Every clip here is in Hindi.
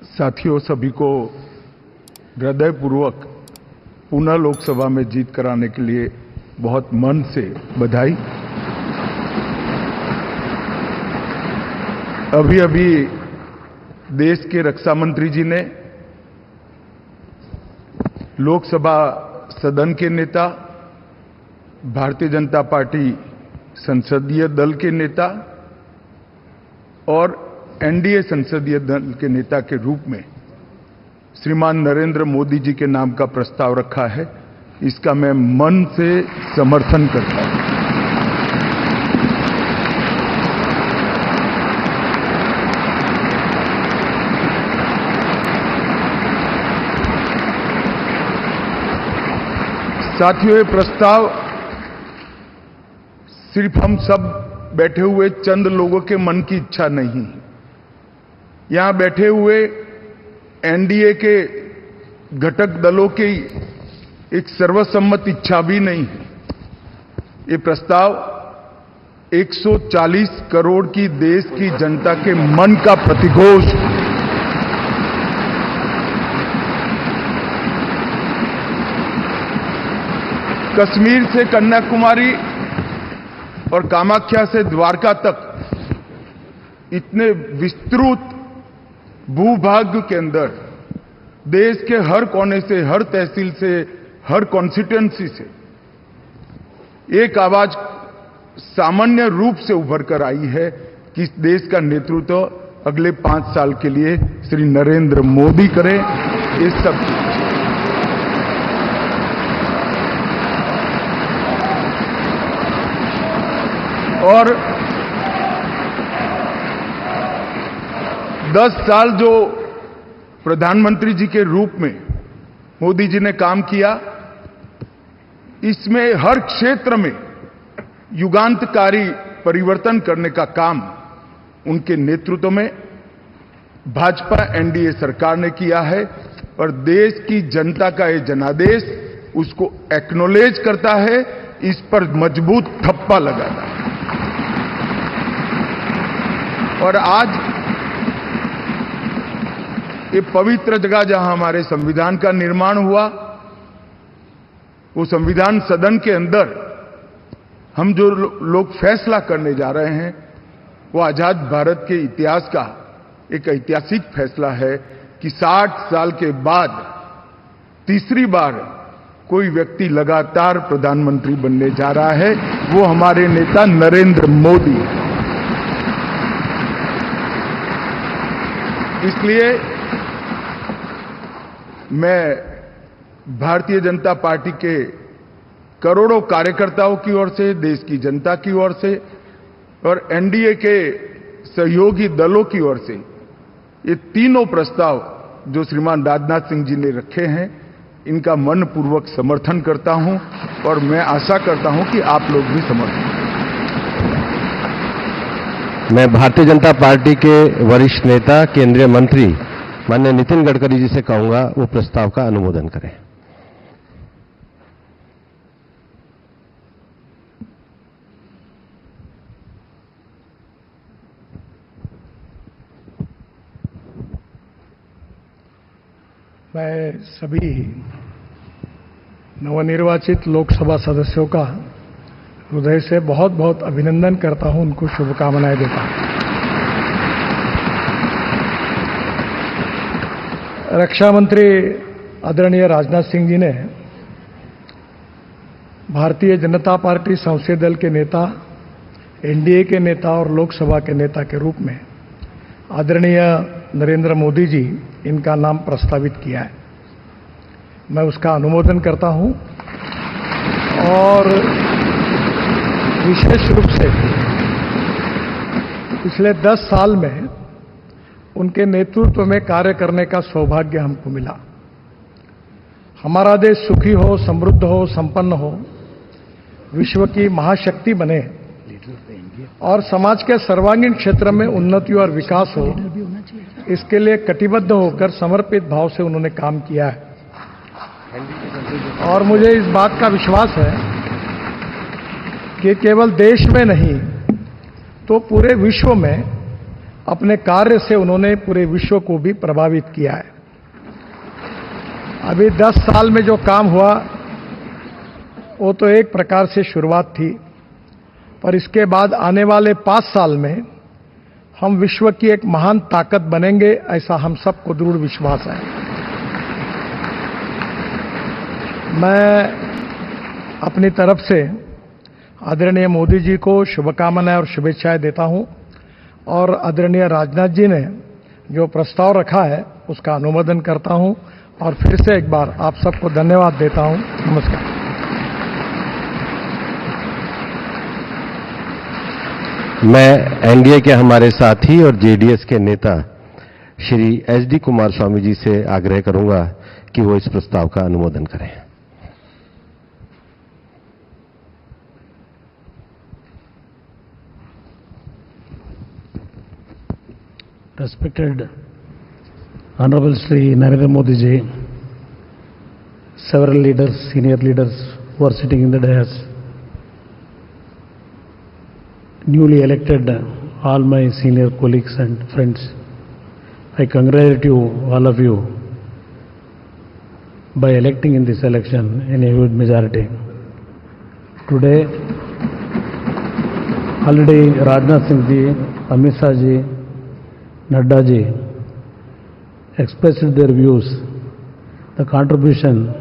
साथियों, सभी को हृदयपूर्वक पुनः लोकसभा में जीत कराने के लिए बहुत मन से बधाई। अभी अभी देश के रक्षा मंत्री जी ने लोकसभा सदन के नेता, भारतीय जनता पार्टी संसदीय दल के नेता और एनडीए संसदीय दल के नेता के रूप में श्रीमान नरेंद्र मोदी जी के नाम का प्रस्ताव रखा है। इसका मैं मन से समर्थन करता हूं। साथियों, ये प्रस्ताव सिर्फ हम सब बैठे हुए चंद लोगों के मन की इच्छा नहीं है। यहां बैठे हुए एनडीए के घटक दलों की एक सर्वसम्मत इच्छा भी नहीं है। ये प्रस्ताव 140 करोड़ की देश की जनता के मन का प्रतिघोष। कश्मीर से कन्याकुमारी और कामाख्या से द्वारका तक इतने विस्तृत भूभाग के अंदर देश के हर कोने से, हर तहसील से, हर कॉन्स्टिट्यूएंसी से एक आवाज सामान्य रूप से उभर कर आई है कि इस देश का नेतृत्व अगले 5 साल के लिए श्री नरेंद्र मोदी करें। ये सब और 10 साल जो प्रधानमंत्री जी के रूप में मोदी जी ने काम किया, इसमें हर क्षेत्र में युगांतकारी परिवर्तन करने का काम उनके नेतृत्व में भाजपा एनडीए सरकार ने किया है और देश की जनता का ये जनादेश उसको एक्नॉलेज करता है, इस पर मजबूत ठप्पा लगाता है। और आज ये पवित्र जगह जहां हमारे संविधान का निर्माण हुआ, वो संविधान सदन के अंदर हम जो लोग फैसला करने जा रहे हैं, वो आजाद भारत के इतिहास का एक ऐतिहासिक फैसला है कि 60 साल के बाद तीसरी बार कोई व्यक्ति लगातार प्रधानमंत्री बनने जा रहा है। वो हमारे नेता नरेंद्र मोदी है। इसलिए मैं भारतीय जनता पार्टी के करोड़ों कार्यकर्ताओं की ओर से, देश की जनता की ओर से और एनडीए के सहयोगी दलों की ओर से ये तीनों प्रस्ताव जो श्रीमान राजनाथ सिंह जी ने रखे हैं, इनका मनपूर्वक समर्थन करता हूं और मैं आशा करता हूं कि आप लोग भी समर्थन करें। मैं भारतीय जनता पार्टी के वरिष्ठ नेता, केंद्रीय मंत्री माननीय नितिन गडकरी जी से कहूंगा वो प्रस्ताव का अनुमोदन करें। मैं सभी नवनिर्वाचित लोकसभा सदस्यों का हृदय से बहुत बहुत अभिनंदन करता हूं, उनको शुभकामनाएं देता हूं। रक्षा मंत्री आदरणीय राजनाथ सिंह जी ने भारतीय जनता पार्टी संसदीय दल के नेता, एनडीए के नेता और लोकसभा के नेता के रूप में आदरणीय नरेंद्र मोदी जी इनका नाम प्रस्तावित किया है। मैं उसका अनुमोदन करता हूं और विशेष रूप से पिछले 10 साल में उनके नेतृत्व में कार्य करने का सौभाग्य हमको मिला। हमारा देश सुखी हो, समृद्ध हो, संपन्न हो, विश्व की महाशक्ति बने और समाज के सर्वांगीण क्षेत्र में उन्नति और विकास हो, इसके लिए कटिबद्ध होकर समर्पित भाव से उन्होंने काम किया है। और मुझे इस बात का विश्वास है कि केवल देश में नहीं तो पूरे विश्व में अपने कार्य से उन्होंने पूरे विश्व को भी प्रभावित किया है। अभी 10 साल में जो काम हुआ वो तो एक प्रकार से शुरुआत थी, पर इसके बाद आने वाले 5 साल में हम विश्व की एक महान ताकत बनेंगे, ऐसा हम सबको दृढ़ विश्वास है। मैं अपनी तरफ से आदरणीय मोदी जी को शुभकामनाएं और शुभेच्छाएं देता हूं और आदरणीय राजनाथ जी ने जो प्रस्ताव रखा है उसका अनुमोदन करता हूं और फिर से एक बार आप सबको धन्यवाद देता हूं। नमस्कार। मैं एनडीए के हमारे साथी और जेडीएस के नेता श्री एचडी कुमार स्वामी जी से आग्रह करूंगा कि वो इस प्रस्ताव का अनुमोदन करें। Respected Honorable Shri Narendra Modi ji, several leaders, senior leaders who are sitting in the dais, newly elected all my senior colleagues and friends, I congratulate you, all of you, by electing in this election in a huge majority. Today, already Rajnath Singh ji, Amit Shah ji, Nadda ji expressed their views, the contribution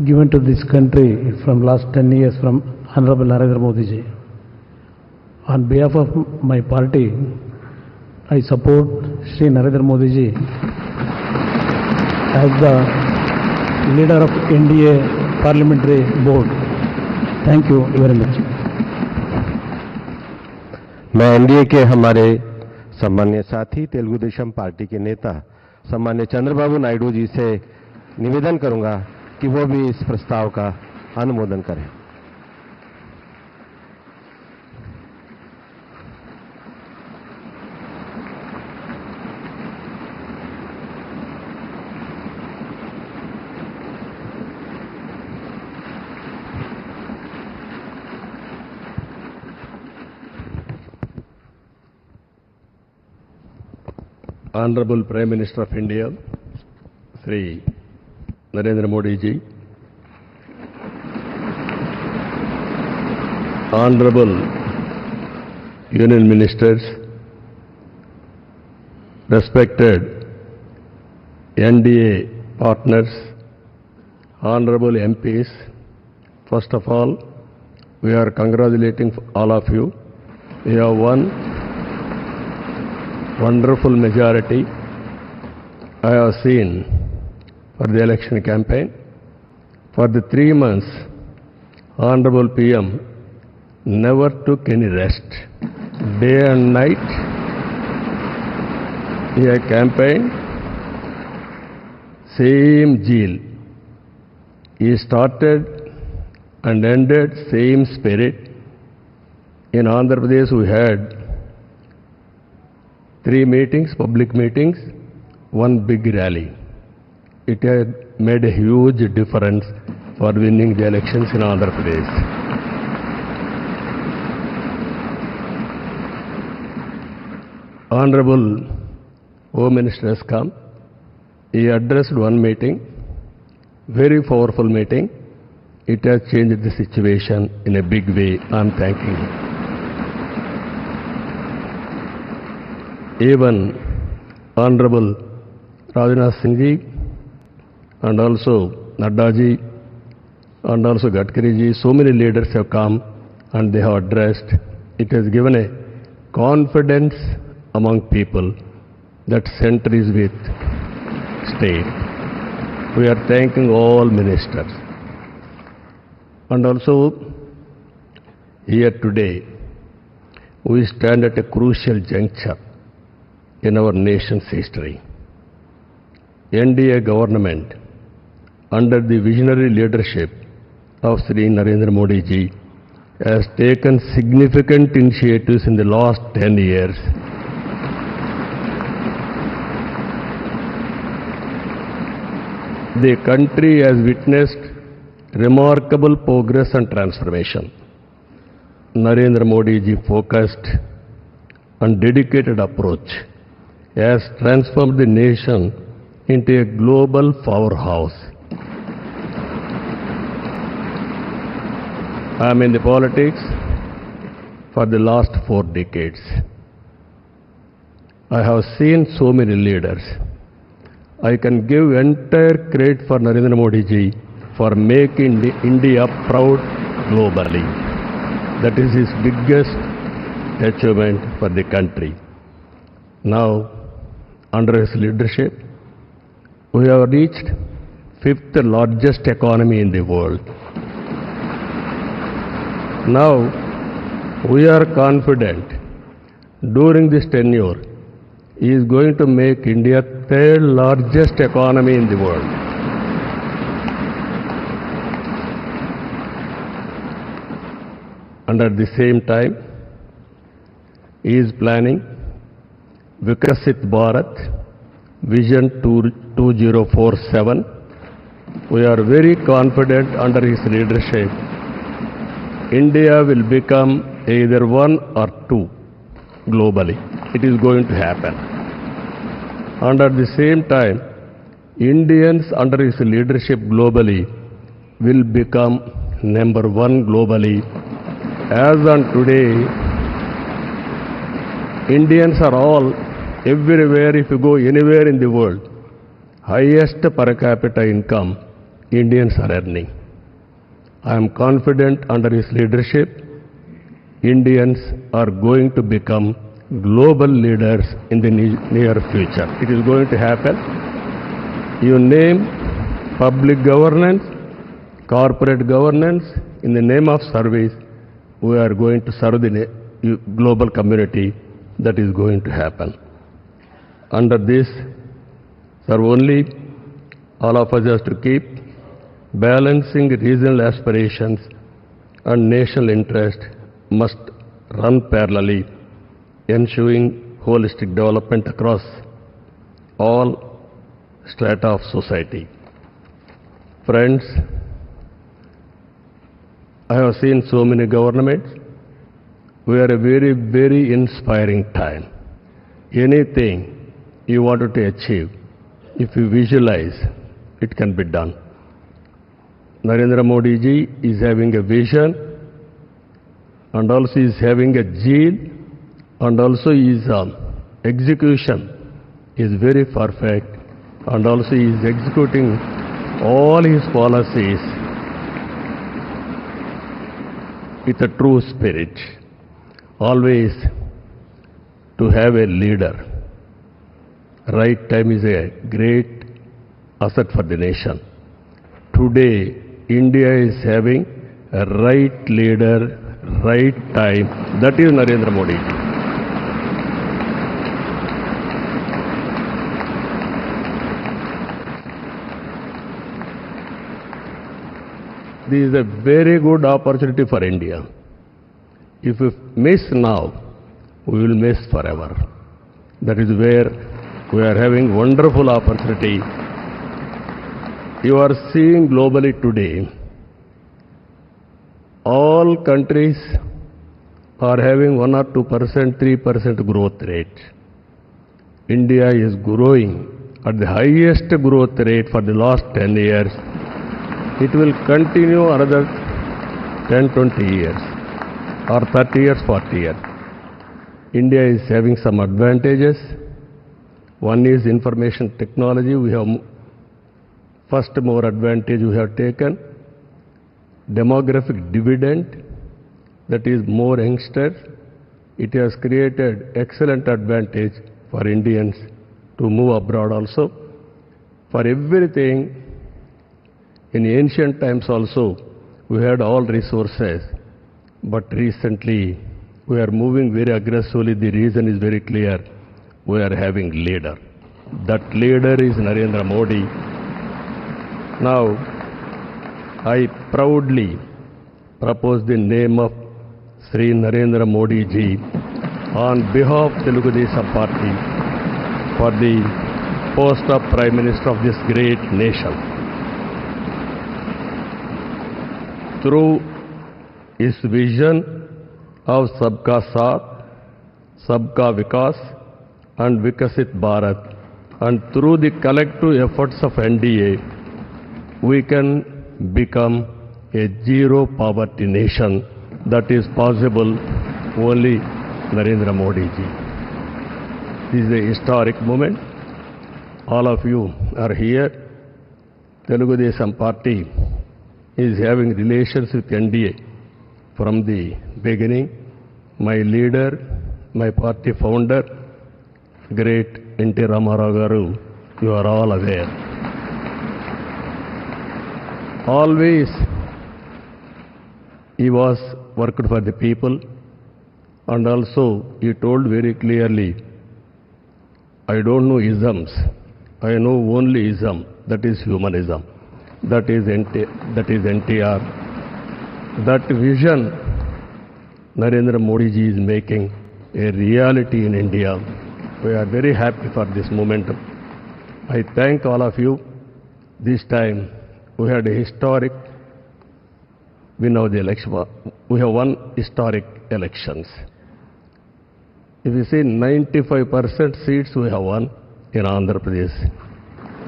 given to this country from last 10 years from Honorable Narendra Modi ji. On behalf of my party, I support Shri Narendra Modi ji as the leader of NDA Parliamentary Board. Thank you very much. मैं एनडीए के हमारे सम्मान्य साथी तेलुगु देशम पार्टी के नेता सम्मान्य चंद्रबाबू नायडू जी से निवेदन करूंगा कि वो भी इस प्रस्ताव का अनुमोदन करें। Honorable Prime Minister of India, Shri Narendra Modi ji, Honorable Union Ministers, respected NDA partners, Honorable MPs, first of all, we are congratulating all of you. We have won wonderful majority I have seen for the election campaign. For the 3 months, Honorable PM never took any rest. Day and night, he had campaigned, same zeal. He started and ended same spirit. In Andhra Pradesh, we had 3 meetings, public meetings, 1 big rally. It had made a huge difference for winning the elections in Andhra Pradesh. Honorable Home Minister has come. He addressed 1 meeting, very powerful meeting. It has changed the situation in a big way. I am thanking him. Even Honorable Rajnath Singh ji and also Nadda ji and also Gadkari ji, so many leaders have come and they have addressed. It has given a confidence among people that center is with state. We are thanking all ministers. And also here today, we stand at a crucial juncture in our nation's history. NDA government, under the visionary leadership of Shri Narendra Modi ji, has taken significant initiatives in the last 10 years. The country has witnessed remarkable progress and transformation. Narendra Modi ji focused and dedicated approach has transformed the nation into a global powerhouse. I am in the politics for the last 4 decades. I have seen so many leaders. I can give entire credit for Narendra Modi ji for making India proud globally. That is his biggest achievement for the country. Now, under his leadership, we have reached 5th largest economy in the world. Now, we are confident during this tenure, he is going to make India 3rd largest economy in the world. And at the same time, he is planning Vikasit Bharat Vision 2047. We are very confident under his leadership, India will become either 1 or 2 globally. It is going to happen. And at the same time, Indians under his leadership globally will become number 1 globally. As on today, Indians are all everywhere. If you go anywhere in the world, highest per capita income Indians are earning. I am confident under his leadership, Indians are going to become global leaders in the near future. It is going to happen. You name public governance, corporate governance, in the name of service, we are going to serve the global community. That is going to happen. Under this, sir, only all of us has to keep balancing regional aspirations and national interest must run parallelly, ensuring holistic development across all strata of society. Friends, I have seen so many governments. We are a very, very inspiring time. Anything you wanted to achieve, if you visualize, it can be done. Narendra Modi ji is having a vision, and also is having a zeal, and also his execution is very perfect, and also he is executing all his policies with a true spirit. Always to have a leader. Right time is a great asset for the nation. Today, India is having a right leader, right time. That is Narendra Modi ji. This is a very good opportunity for India. If we miss now, we will miss forever. That is where we are having wonderful opportunity. You are seeing globally today, all countries are having 1 or 2%, 3% growth rate. India is growing at the highest growth rate for the last 10 years. It will continue another 10, 20 years, or 30 years, 40 years. India is having some advantages. One is information technology. We have first mover advantage we have taken. Demographic dividend, that is more youngsters. It has created excellent advantage for Indians to move abroad also. For everything, in ancient times also, we had all resources, but recently we are moving very aggressively. The reason is very clear. We are having leader. That leader is Narendra Modi. Now, I proudly propose the name of Sri Narendra Modi ji on behalf of Telugu Desam Party for the post of Prime Minister of this great nation. Through his vision of Sabka Saath, Sabka Vikas and Vikasit Bharat, and through the collective efforts of NDA, we can become a zero poverty nation. That is possible only Narendra Modi ji. This is a historic moment. All of you are here. Telugu Desam Party is having relations with NDA from the beginning. My leader, my party founder, great N.T. Ramarao Garu, you are all aware. Always he was worked for the people, and also he told very clearly, I don't know isms, I know only ism, that is humanism. That is NTR. That vision Narendra Modi ji is making a reality in India. We are very happy for this momentum. I thank all of you. This time we had a historic, we know the election, we have won historic elections. If you see 95% seats we have won in Andhra Pradesh.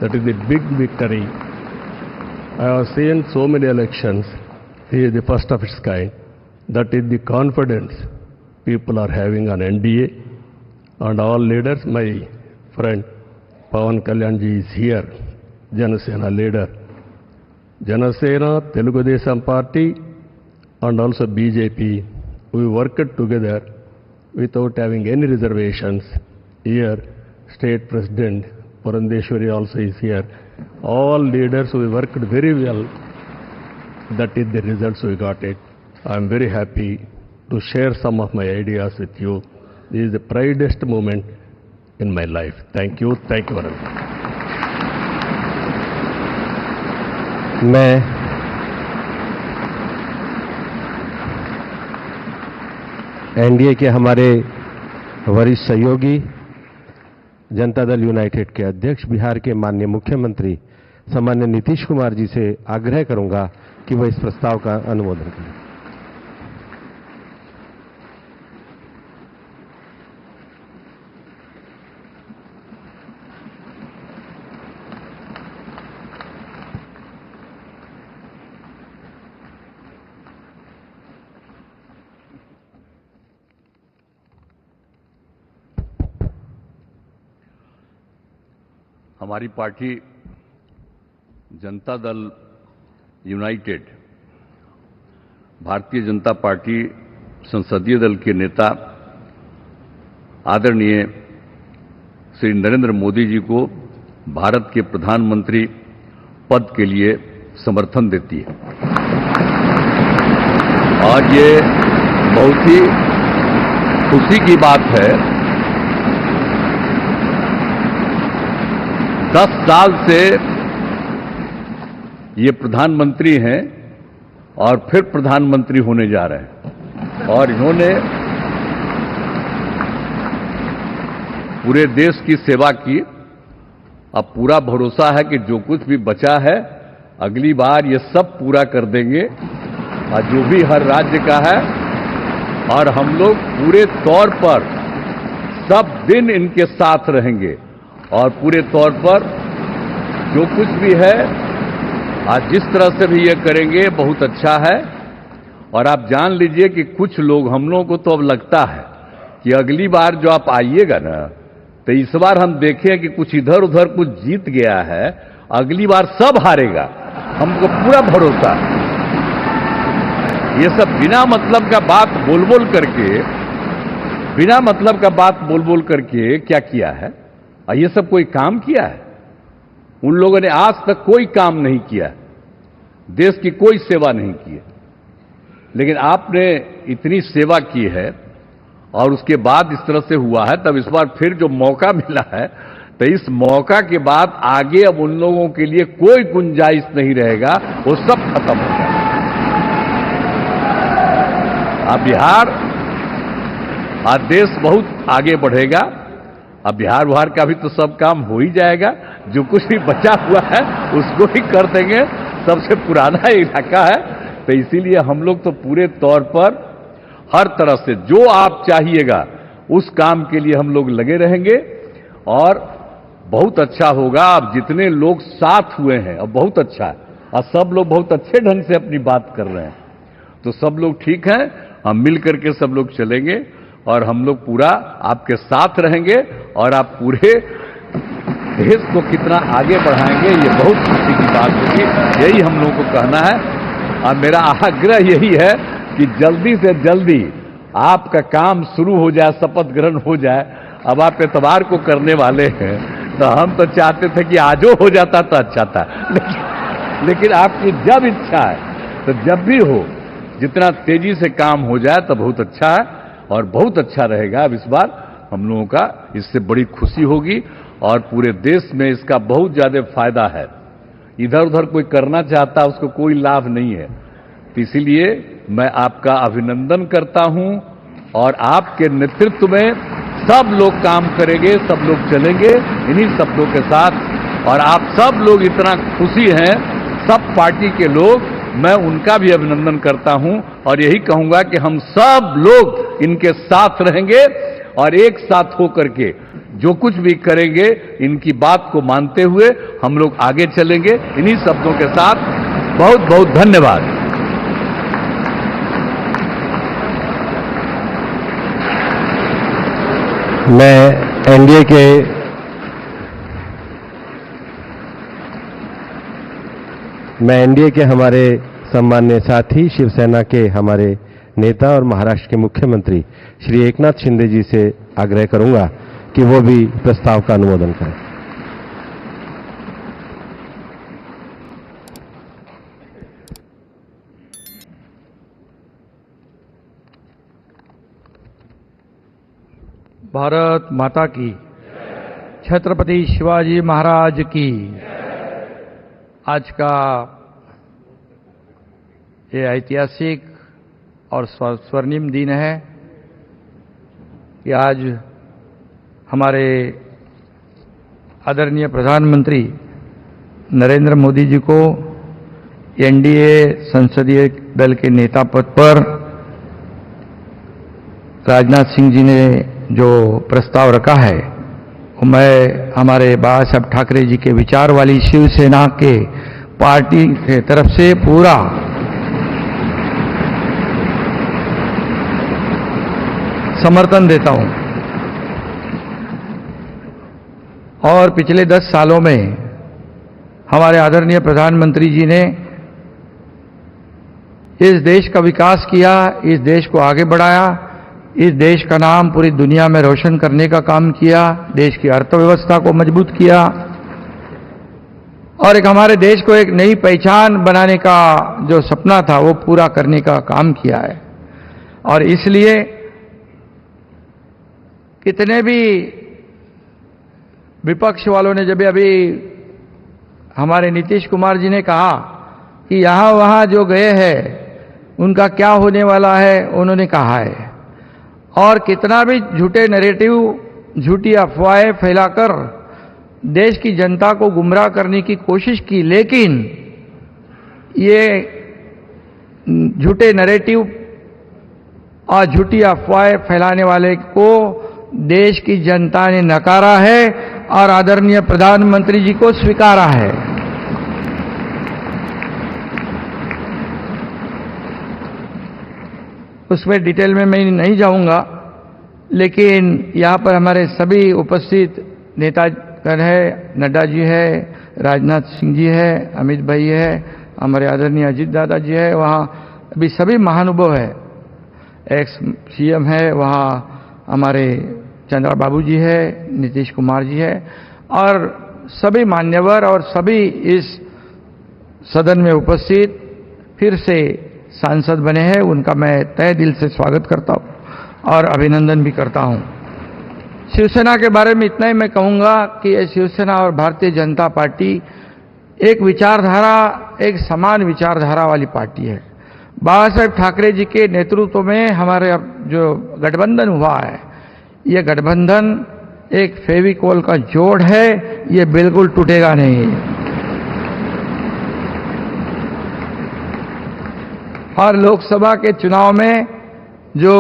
That is a big victory. I have seen so many elections. This is the first of its kind. That is the confidence people are having on NDA and all leaders. My friend Pawan Kalyan ji is here, Janasena leader. Janasena, Telugu Desam Party and also BJP, we worked together without having any reservations. Here, State President Purandeshwari also is here. All leaders, we worked very well. That is the results we got it. I am very happy to share some of my ideas with you. This is the proudest moment in my life. Thank you. Thank you very much. मैं एनडीए के हमारे वरिष्ठ सहयोगी जनता दल यूनाइटेड के अध्यक्ष बिहार के माननीय मुख्यमंत्री सम्मान्य नीतीश कुमार जी से आग्रह करूंगा कि वह इस प्रस्ताव का अनुमोदन करें। हमारी party Janata Dal United, Bharatiya Janata party संसदीय दल के नेता आदरणीय श्री नरेंद्र मोदी जी को भारत के प्रधानमंत्री पद के लिए समर्थन देती है। और ये बहुत ही खुशी की बात है। 10 साल से ये प्रधानमंत्री हैं और फिर प्रधानमंत्री होने जा रहे हैं, और इन्होंने पूरे देश की सेवा की। अब पूरा भरोसा है कि जो कुछ भी बचा है अगली बार ये सब पूरा कर देंगे, और जो भी हर राज्य का है, और हम लोग पूरे तौर पर सब दिन इनके साथ रहेंगे, और पूरे तौर पर जो कुछ भी है आज जिस तरह से भी ये करेंगे बहुत अच्छा है। और आप जान लीजिए कि कुछ लोग, हम लोगों को तो अब लगता है कि अगली बार जो आप आइएगा ना, तो इस बार हम देखें कि कुछ इधर उधर कुछ जीत गया है, अगली बार सब हारेगा, हमको पूरा भरोसा है। ये सब बिना मतलब का बात बोल बोल करके क्या किया है? और ये सब कोई काम किया है? उन लोगों ने आज तक कोई काम नहीं किया, देश की कोई सेवा नहीं की है। लेकिन आपने इतनी सेवा की है और उसके बाद इस तरह से हुआ है, तब इस बार फिर जो मौका मिला है, तो इस मौका के बाद आगे अब उन लोगों के लिए कोई गुंजाइश नहीं रहेगा, वो सब खत्म हो जाएगा। अब बिहार, आज देश बहुत आगे बढ़ेगा। अब बिहार का भी तो सब काम हो ही जाएगा, जो कुछ भी बचा हुआ है उसको ही कर देंगे। सबसे पुराना इलाका है, तो इसीलिए हम लोग तो पूरे तौर पर हर तरह से जो आप चाहिएगा उस काम के लिए हम लोग लगे रहेंगे और बहुत अच्छा होगा। अब जितने लोग साथ हुए हैं अब बहुत अच्छा है और सब लोग बहुत अच्छे ढंग से अपनी बात कर रहे हैं, तो सब लोग ठीक हैं। हम मिल करके सब लोग चलेंगे और हम लोग पूरा आपके साथ रहेंगे और आप पूरे देश को कितना आगे बढ़ाएंगे ये बहुत खुशी की बात होगी। यही हम लोगों को कहना है और मेरा आग्रह यही है कि जल्दी से जल्दी आपका काम शुरू हो जाए, शपथ ग्रहण हो जाए। अब आप इतवार को करने वाले हैं, तो हम तो चाहते थे कि आजो हो जाता तो अच्छा था, लेकिन आपकी जब इच्छा है तो जब भी हो, जितना तेजी से काम हो जाए तो बहुत अच्छा है और बहुत अच्छा रहेगा। अब इस बार हम लोगों का इससे बड़ी खुशी होगी और पूरे देश में इसका बहुत ज्यादा फायदा है। इधर उधर कोई करना चाहता उसको कोई लाभ नहीं है, तो इसीलिए मैं आपका अभिनंदन करता हूं और आपके नेतृत्व में सब लोग काम करेंगे, सब लोग चलेंगे इन्हीं शब्दों के साथ। और आप सब लोग इतना खुशी हैं, सब पार्टी के लोग, मैं उनका भी अभिनंदन करता हूं और यही कहूंगा कि हम सब लोग इनके साथ रहेंगे और एक साथ होकर के जो कुछ भी करेंगे इनकी बात को मानते हुए हम लोग आगे चलेंगे। इन्हीं शब्दों के साथ बहुत बहुत धन्यवाद। मैं एनडीए के हमारे सम्मान्य साथी शिवसेना के हमारे नेता और महाराष्ट्र के मुख्यमंत्री श्री एकनाथ शिंदे जी से आग्रह करूंगा कि वो भी प्रस्ताव का अनुमोदन करें। भारत माता की, छत्रपति शिवाजी महाराज की। आज का ये ऐतिहासिक और स्वर्णिम दिन है कि आज हमारे आदरणीय प्रधानमंत्री नरेंद्र मोदी जी को एनडीए संसदीय दल के नेता पद पर राजनाथ सिंह जी ने जो प्रस्ताव रखा है, वो मैं हमारे बाला साहब ठाकरे जी के विचार वाली शिवसेना के पार्टी के तरफ से पूरा समर्थन देता हूं। और पिछले 10 सालों में हमारे आदरणीय प्रधानमंत्री जी ने इस देश का विकास किया, इस देश को आगे बढ़ाया, इस देश का नाम पूरी दुनिया में रोशन करने का काम किया, देश की अर्थव्यवस्था को मजबूत किया और एक हमारे देश को एक नई पहचान बनाने का जो सपना था वो पूरा करने का काम किया है। और इसलिए कितने भी विपक्ष वालों ने, जब अभी हमारे नीतीश कुमार जी ने कहा कि यहां वहां जो गए हैं उनका क्या होने वाला है, उन्होंने कहा है। और कितना भी झूठे नैरेटिव, झूठी अफवाहें फैलाकर देश की जनता को गुमराह करने की कोशिश की, लेकिन ये झूठे नैरेटिव और झूठी अफवाहें फैलाने वाले को देश की जनता ने नकारा है और आदरणीय प्रधानमंत्री जी को स्वीकारा है। उसमें डिटेल में मैं नहीं जाऊंगा, लेकिन यहां पर हमारे सभी उपस्थित नेतागण है, नड्डा जी है, राजनाथ सिंह जी है, अमित भाई है, हमारे आदरणीय अजीत दादा जी है, वहां अभी सभी महानुभाव है, एक्स सीएम है, वहां हमारे चंद्रा बाबू जी है, नीतीश कुमार जी है और सभी मान्यवर और सभी इस सदन में उपस्थित फिर से सांसद बने हैं, उनका मैं तहे दिल से स्वागत करता हूं और अभिनंदन भी करता हूं। शिवसेना के बारे में इतना ही मैं कहूंगा कि ये शिवसेना और भारतीय जनता पार्टी एक विचारधारा, एक समान विचारधारा वाली पार्टी है। बाला साहेब ठाकरे जी के नेतृत्व में हमारे जो गठबंधन हुआ है, ये गठबंधन एक फेविकोल का जोड़ है, ये बिल्कुल टूटेगा नहीं। और लोकसभा के चुनाव में जो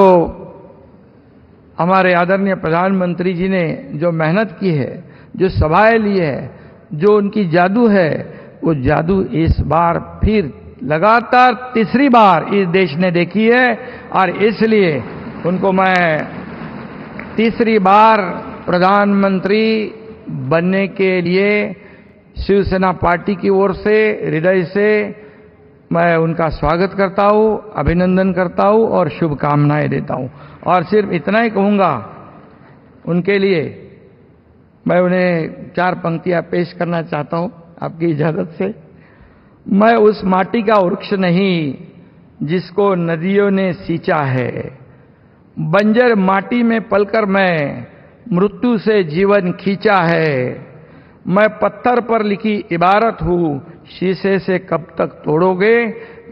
हमारे आदरणीय प्रधानमंत्री जी ने जो मेहनत की है, जो सभाएं ली है, जो उनकी जादू है, वो जादू इस बार फिर लगातार तीसरी बार इस देश ने देखी है और इसलिए उनको मैं तीसरी बार प्रधानमंत्री बनने के लिए शिवसेना पार्टी की ओर से हृदय से मैं उनका स्वागत करता हूं, अभिनंदन करता हूं और शुभकामनाएं देता हूं। और सिर्फ इतना ही कहूंगा उनके लिए, मैं उन्हें 4 पंक्तियां पेश करना चाहता हूं आपकी इजाजत से। मैं उस माटी का वृक्ष नहीं जिसको नदियों ने सींचा है, बंजर माटी में पलकर मैं मृत्यु से जीवन खींचा है। मैं पत्थर पर लिखी इबारत हूं, शीशे से कब तक तोड़ोगे,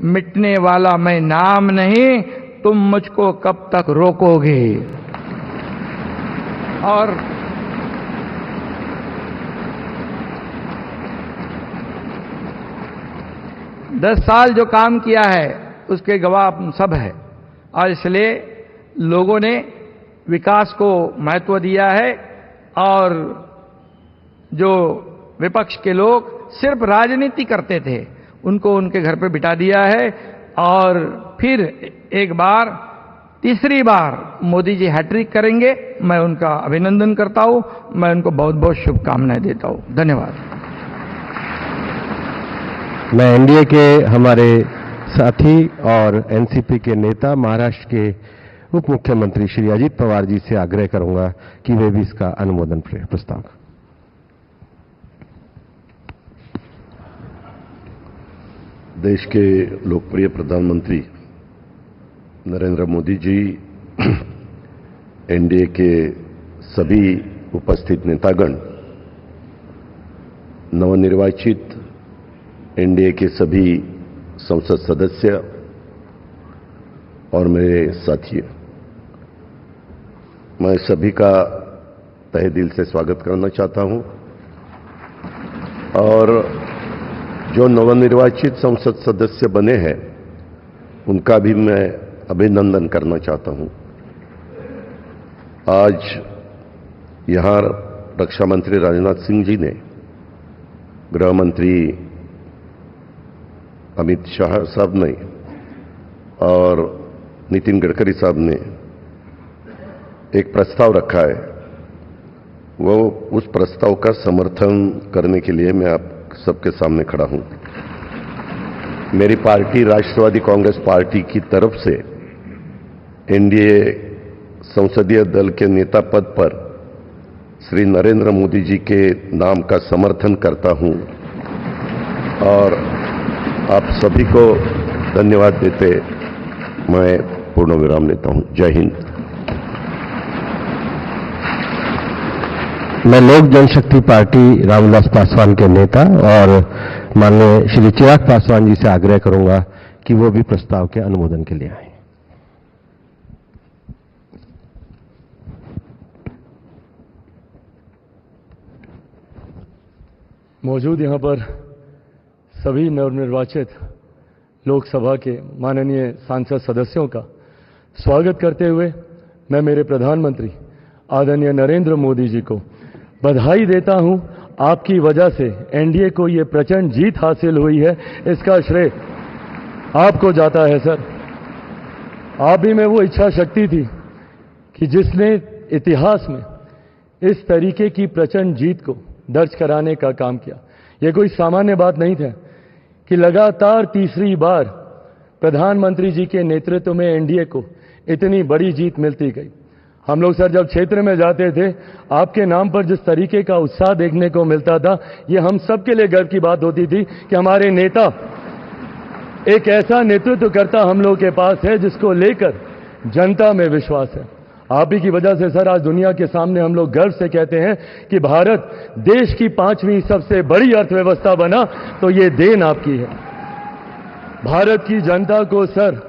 मिटने वाला मैं नाम नहीं, तुम मुझको कब तक रोकोगे। और दस साल जो काम किया है उसके गवाह हम सब है और इसलिए लोगों ने विकास को महत्व दिया है और जो विपक्ष के लोग सिर्फ राजनीति करते थे उनको उनके घर पे बिठा दिया है और फिर एक बार तीसरी बार मोदी जी हैट्रिक करेंगे। मैं उनका अभिनंदन करता हूं, मैं उनको बहुत बहुत शुभकामनाएं देता हूं। धन्यवाद। मैं एनडीए के हमारे साथी और एनसीपी के नेता महाराष्ट्र के उप मुख्यमंत्री श्री अजीत पवार जी से आग्रह करूंगा कि वे भी इसका अनुमोदन प्रस्ताव। देश के लोकप्रिय प्रधानमंत्री नरेंद्र मोदी जी, एनडीए के सभी उपस्थित नेतागण, नवनिर्वाचित एनडीए के सभी संसद सदस्य और मेरे साथी, मैं सभी का तहे दिल से स्वागत करना चाहता हूं और जो नवनिर्वाचित संसद सदस्य बने हैं उनका भी मैं अभिनंदन करना चाहता हूं। आज यहां रक्षा मंत्री राजनाथ सिंह जी ने, गृह मंत्री अमित शाह साहब ने और नितिन गडकरी साहब ने एक प्रस्ताव रखा है। वो उस प्रस्ताव का समर्थन करने के लिए मैं आप सबके सामने खड़ा हूं। मेरी पार्टी राष्ट्रवादी कांग्रेस पार्टी की तरफ से एनडीए संसदीय दल के नेता पद पर श्री नरेंद्र मोदी जी के नाम का समर्थन करता हूं और आप सभी को धन्यवाद देते मैं पूर्ण विराम लेता हूं। जय हिंद। मैं लोक जनशक्ति पार्टी रामविलास पासवान के नेता और माननीय श्री चिराग पासवान जी से आग्रह करूंगा कि वो भी प्रस्ताव के अनुमोदन के लिए आए। मौजूद यहां पर सभी नवनिर्वाचित लोकसभा के माननीय सांसद सदस्यों का स्वागत करते हुए मैं मेरे प्रधानमंत्री आदरणीय नरेंद्र मोदी जी को बधाई देता हूं। आपकी वजह से एनडीए को ये प्रचंड जीत हासिल हुई है, इसका श्रेय आपको जाता है सर। आप ही में वो इच्छा शक्ति थी कि जिसने इतिहास में इस तरीके की प्रचंड जीत को दर्ज कराने का काम किया। यह कोई सामान्य बात नहीं था कि लगातार तीसरी बार प्रधानमंत्री जी के नेतृत्व में एनडीए को इतनी बड़ी जीत मिलती गई। हम लोग सर जब क्षेत्र में जाते थे, आपके नाम पर जिस तरीके का उत्साह देखने को मिलता था, ये हम सब के लिए गर्व की बात होती थी कि हमारे नेता एक ऐसा नेतृत्व करता हम लोग के पास है जिसको लेकर जनता में विश्वास है। आप ही की वजह से सर आज दुनिया के सामने हम लोग गर्व से कहते हैं कि भारत देश की 5वीं सबसे बड़ी अर्थव्यवस्था बना, तो ये देन आपकी है। भारत की जनता को सर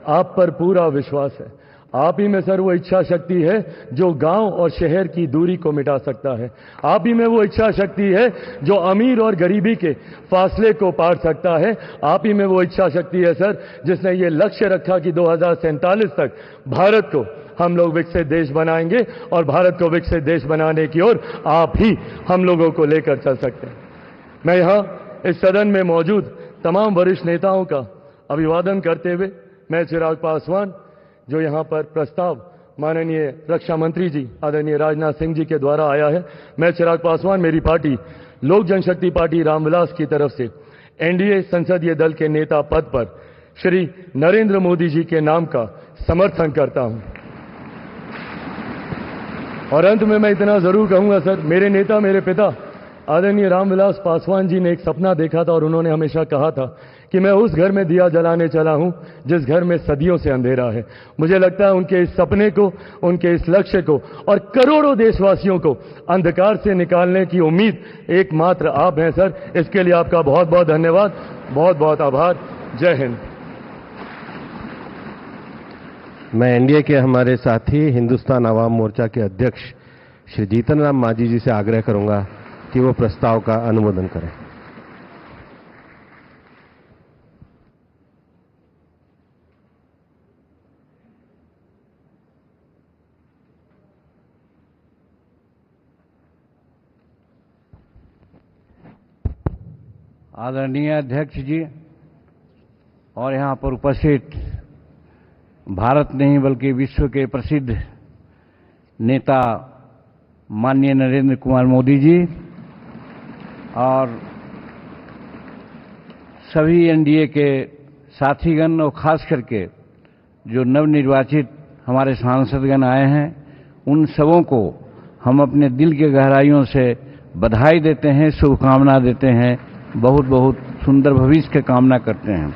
आप पर पूरा विश्वास है। आप ही में सर वो इच्छा शक्ति है जो गांव और शहर की दूरी को मिटा सकता है। आप ही में वो इच्छा शक्ति है जो अमीर और गरीबी के फासले को पार सकता है। आप ही में वो इच्छा शक्ति है सर जिसने ये लक्ष्य रखा कि 2047 तक भारत को हम लोग विकसित देश बनाएंगे और भारत को विकसित देश बनाने की ओर आप ही हम लोगों को लेकर चल सकते हैं। मैं यहां इस सदन में मौजूद तमाम वरिष्ठ नेताओं का अभिवादन करते हुए मैं चिराग पासवान जो यहां पर प्रस्ताव माननीय रक्षा मंत्री जी आदरणीय राजनाथ सिंह जी के द्वारा आया है, मैं चिराग पासवान मेरी पार्टी लोक जनशक्ति पार्टी रामविलास की तरफ से एनडीए संसदीय दल के नेता पद पर श्री नरेंद्र मोदी जी के नाम का समर्थन करता हूं। और अंत में मैं इतना जरूर कहूंगा सर, मेरे नेता मेरे पिता आदरणीय रामविलास पासवान जी ने एक सपना देखा था और उन्होंने हमेशा कहा था कि मैं उस घर में दिया जलाने चला हूं जिस घर में सदियों से अंधेरा है। मुझे लगता है उनके इस सपने को, उनके इस लक्ष्य को और करोड़ों देशवासियों को अंधकार से निकालने की उम्मीद एकमात्र आप हैं सर। इसके लिए आपका बहुत बहुत धन्यवाद, बहुत बहुत आभार। जय हिंद। मैं एनडीए के हमारे साथी हिंदुस्तान आवाम मोर्चा के अध्यक्ष श्री जीतन राम मांझी जी से आग्रह करूंगा कि वो प्रस्ताव का अनुमोदन करें। आदरणीय अध्यक्ष जी और यहाँ पर उपस्थित भारत नहीं बल्कि विश्व के प्रसिद्ध नेता माननीय नरेंद्र कुमार मोदी जी और सभी एनडीए के साथीगण और खास करके जो नवनिर्वाचित हमारे सांसदगण आए हैं, उन सबों को हम अपने दिल के गहराइयों से बधाई देते हैं, शुभकामना देते हैं, बहुत बहुत सुंदर भविष्य की कामना करते हैं।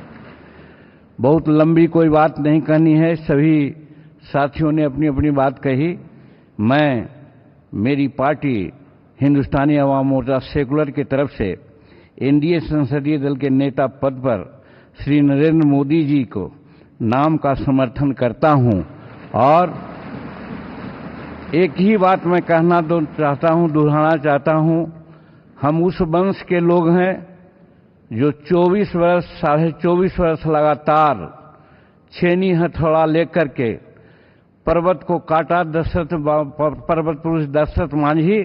बहुत लंबी कोई बात नहीं कहनी है, सभी साथियों ने अपनी अपनी बात कही। मैं मेरी पार्टी हिंदुस्तानी अवाम मोर्चा सेकुलर की तरफ से एनडीए संसदीय दल के नेता पद पर श्री नरेंद्र मोदी जी को नाम का समर्थन करता हूं और एक ही बात मैं कहना तो चाहता हूं, दोहराना चाहता हूं। हम उस वंश के लोग हैं जो 24 वर्ष, 24.5 वर्ष लगातार छेनी हथौड़ा लेकर के पर्वत को काटा। पर्वत पुरुष दशरथ मांझी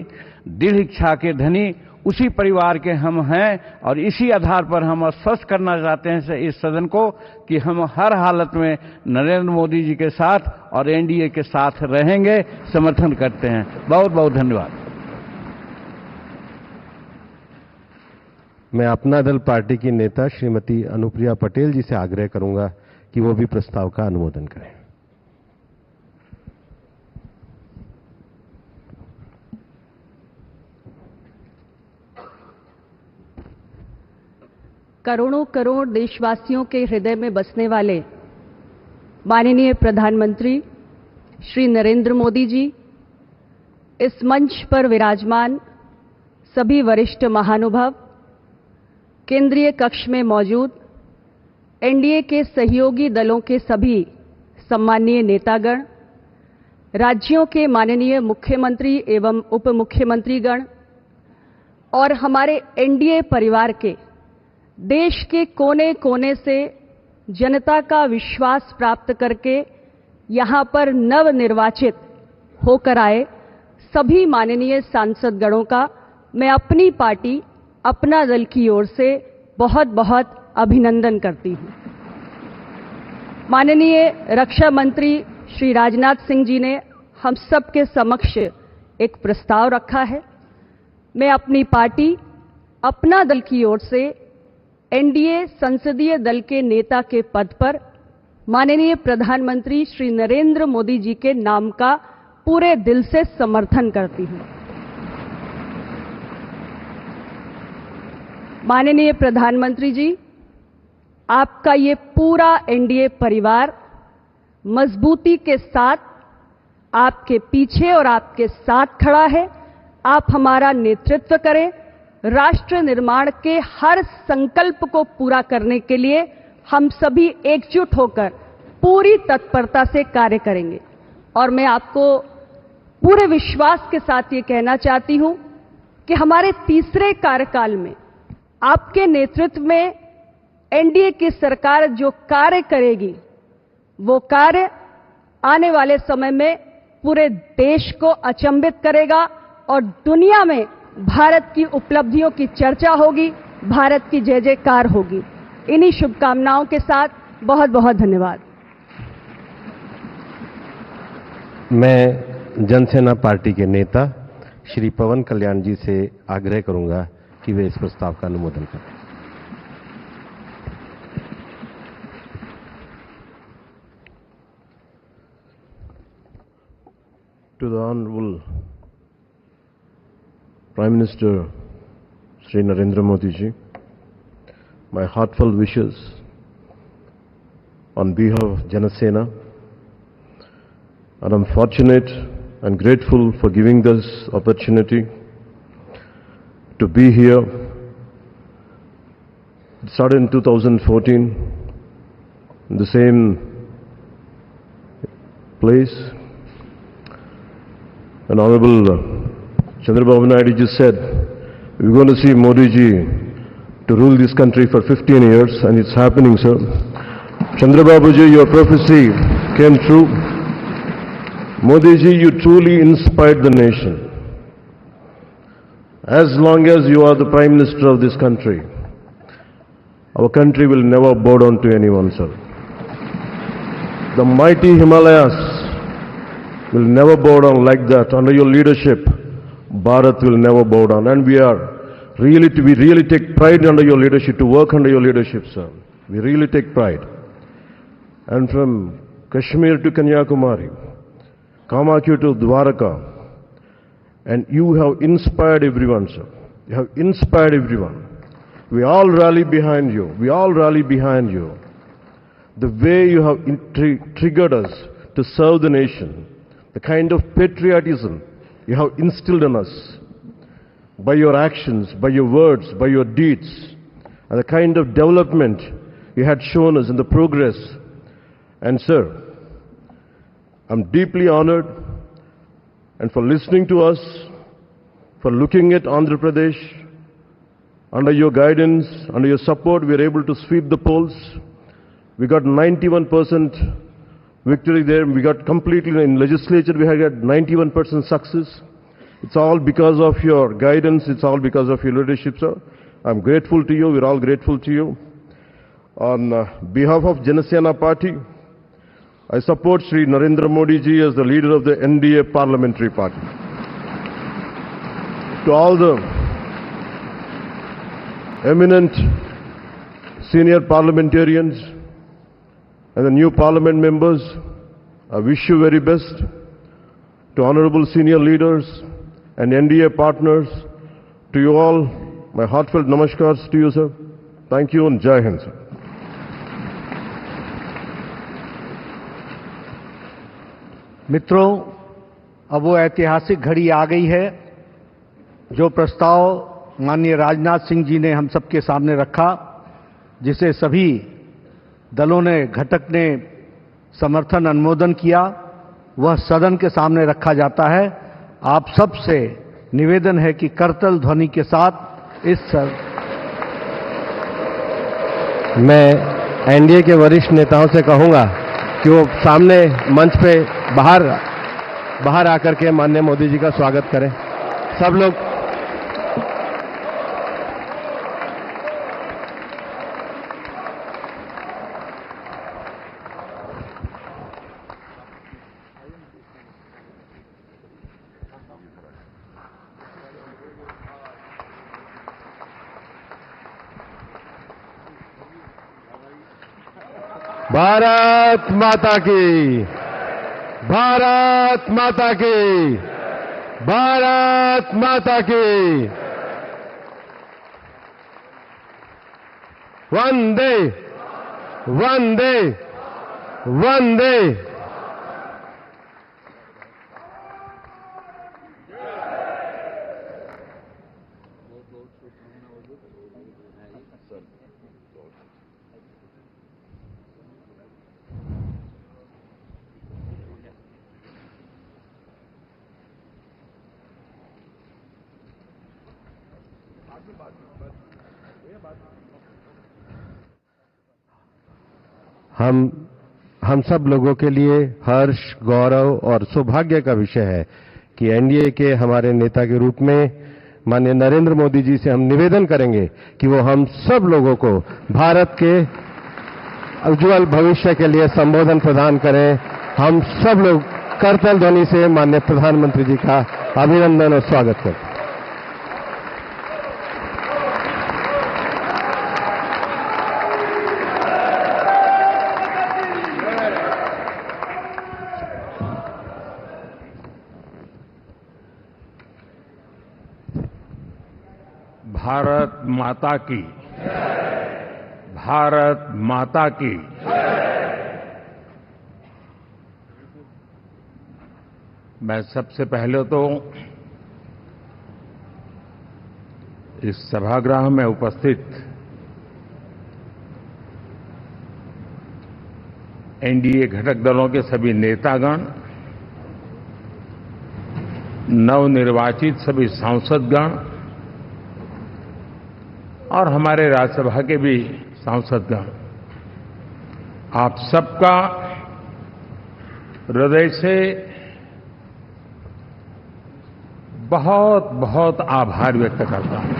दृढ़ इच्छा के धनी उसी परिवार के हम हैं और इसी आधार पर हम आश्वस्त करना चाहते हैं इस सदन को कि हम हर हालत में नरेंद्र मोदी जी के साथ और एनडीए के साथ रहेंगे, समर्थन करते हैं। बहुत बहुत धन्यवाद। मैं अपना दल पार्टी की नेता श्रीमती अनुप्रिया पटेल जी से आग्रह करूंगा कि वो भी प्रस्ताव का अनुमोदन करें। करोड़ों करोड़ देशवासियों के हृदय में बसने वाले माननीय प्रधानमंत्री श्री नरेंद्र मोदी जी, इस मंच पर विराजमान सभी वरिष्ठ महानुभाव, केंद्रीय कक्ष में मौजूद एनडीए के सहयोगी दलों के सभी सम्माननीय नेतागण, राज्यों के माननीय मुख्यमंत्री एवं उप मुख्यमंत्रीगण और हमारे एनडीए परिवार के देश के कोने कोने से जनता का विश्वास प्राप्त करके यहां पर नवनिर्वाचित होकर आए सभी माननीय सांसदगणों का मैं अपनी पार्टी, अपना दल की ओर से बहुत बहुत अभिनंदन करती हूं। माननीय रक्षा मंत्री श्री राजनाथ सिंह जी ने हम सबके समक्ष एक प्रस्ताव रखा है। मैं अपनी पार्टी, अपना दल की ओर से एनडीए संसदीय दल के नेता के पद पर माननीय प्रधानमंत्री श्री नरेंद्र मोदी जी के नाम का पूरे दिल से समर्थन करती हूं। माननीय प्रधानमंत्री जी, आपका ये पूरा एनडीए परिवार मजबूती के साथ आपके पीछे और आपके साथ खड़ा है। आप हमारा नेतृत्व करें। राष्ट्र निर्माण के हर संकल्प को पूरा करने के लिए हम सभी एकजुट होकर पूरी तत्परता से कार्य करेंगे। और मैं आपको पूरे विश्वास के साथ ये कहना चाहती हूं कि हमारे तीसरे कार्यकाल में आपके नेतृत्व में एनडीए की सरकार जो कार्य करेगी, वो कार्य आने वाले समय में पूरे देश को अचंभित करेगा और दुनिया में भारत की उपलब्धियों की चर्चा होगी, भारत की जय जयकार होगी। इन्हीं शुभकामनाओं के साथ बहुत बहुत धन्यवाद। मैं जनसेना पार्टी के नेता श्री पवन कल्याण जी से आग्रह करूंगा कि वे इस प्रस्ताव का अनुमोदन करें। To the Honorable Prime Minister Sri Narendra Modi ji, my heartfelt wishes on behalf of Janasena, and I'm fortunate and grateful for giving this opportunity to be here. It started in 2014 in the same place. And Honorable Chandrababu Naidu just said, we're going to see Modi ji to rule this country for 15 years, and it's happening, sir. Chandrababu ji, your prophecy came true. Modi ji, you truly inspired the nation. As long as you are the Prime Minister of this country, our country will never bow down to anyone, sir. The mighty Himalayas will never bow down like that. Under your leadership, Bharat will never bow down. And we really take pride under your leadership, to work under your leadership, sir. We really take pride. And from Kashmir to Kanyakumari, Kamakya to Dwaraka, and you have inspired everyone, sir. You have inspired everyone. We all rally behind you. We all rally behind you. The way you have triggered us to serve the nation, the kind of patriotism you have instilled in us by your actions, by your words, by your deeds, and the kind of development you had shown us in the progress. And sir, I'm deeply honored, and for listening to us, for looking at Andhra Pradesh. Under your guidance, under your support, we are able to sweep the polls. We got 91% victory there. We got completely, in legislature, we had got 91% success. It's all because of your guidance. It's all because of your leadership, sir. I'm grateful to you. We're all grateful to you. On behalf of Janasena Party, I support Sri Narendra Modi ji as the leader of the NDA Parliamentary Party. To all the eminent senior parliamentarians and the new parliament members, I wish you very best. To honorable senior leaders and NDA partners, to you all, my heartfelt namaskars to you, sir. Thank you and Jai Hind, sir. मित्रों, अब वो ऐतिहासिक घड़ी आ गई है जो प्रस्ताव माननीय राजनाथ सिंह जी ने हम सबके सामने रखा, जिसे सभी दलों ने, घटक ने समर्थन अनुमोदन किया, वह सदन के सामने रखा जाता है। आप सब से निवेदन है कि करतल ध्वनि के साथ इस मैं एनडीए के वरिष्ठ नेताओं से कहूंगा कि वो सामने मंच पे बाहर आकर के माननीय मोदी जी का स्वागत करें। सब लोग भारत माता की, भारत माता की, भारत माता की। वंदे वंदे वंदे। हम सब लोगों के लिए हर्ष, गौरव और सौभाग्य का विषय है कि एनडीए के हमारे नेता के रूप में माननीय नरेंद्र मोदी जी से हम निवेदन करेंगे कि वो हम सब लोगों को भारत के उज्जवल भविष्य के लिए संबोधन प्रदान करें। हम सब लोग करतल ध्वनि से माननीय प्रधानमंत्री जी का अभिनंदन और स्वागत करते हैं। भारत माता की, भारत माता की। मैं सबसे पहले तो इस सभागृह में उपस्थित एनडीए घटक दलों के सभी नेतागण, नवनिर्वाचित सभी सांसदगण और हमारे राज्यसभा के भी सांसदगण, आप सबका हृदय से बहुत बहुत आभार व्यक्त करता हूं।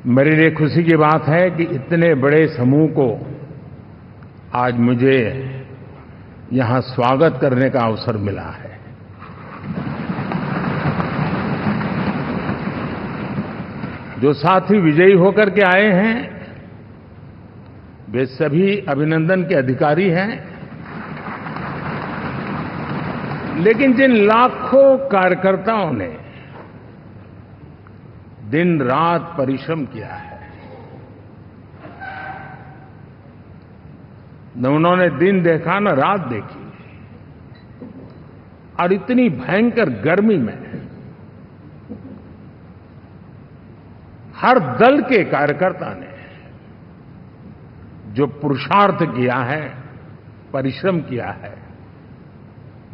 मेरे लिए खुशी की बात है कि इतने बड़े समूह को आज मुझे यहां स्वागत करने का अवसर मिला है। जो साथी विजयी होकर के आए हैं वे सभी अभिनंदन के अधिकारी हैं, लेकिन जिन लाखों कार्यकर्ताओं ने दिन रात परिश्रम किया है, न उन्होंने दिन देखा न रात देखी, और इतनी भयंकर गर्मी में हर दल के कार्यकर्ता ने जो पुरुषार्थ किया है, परिश्रम किया है,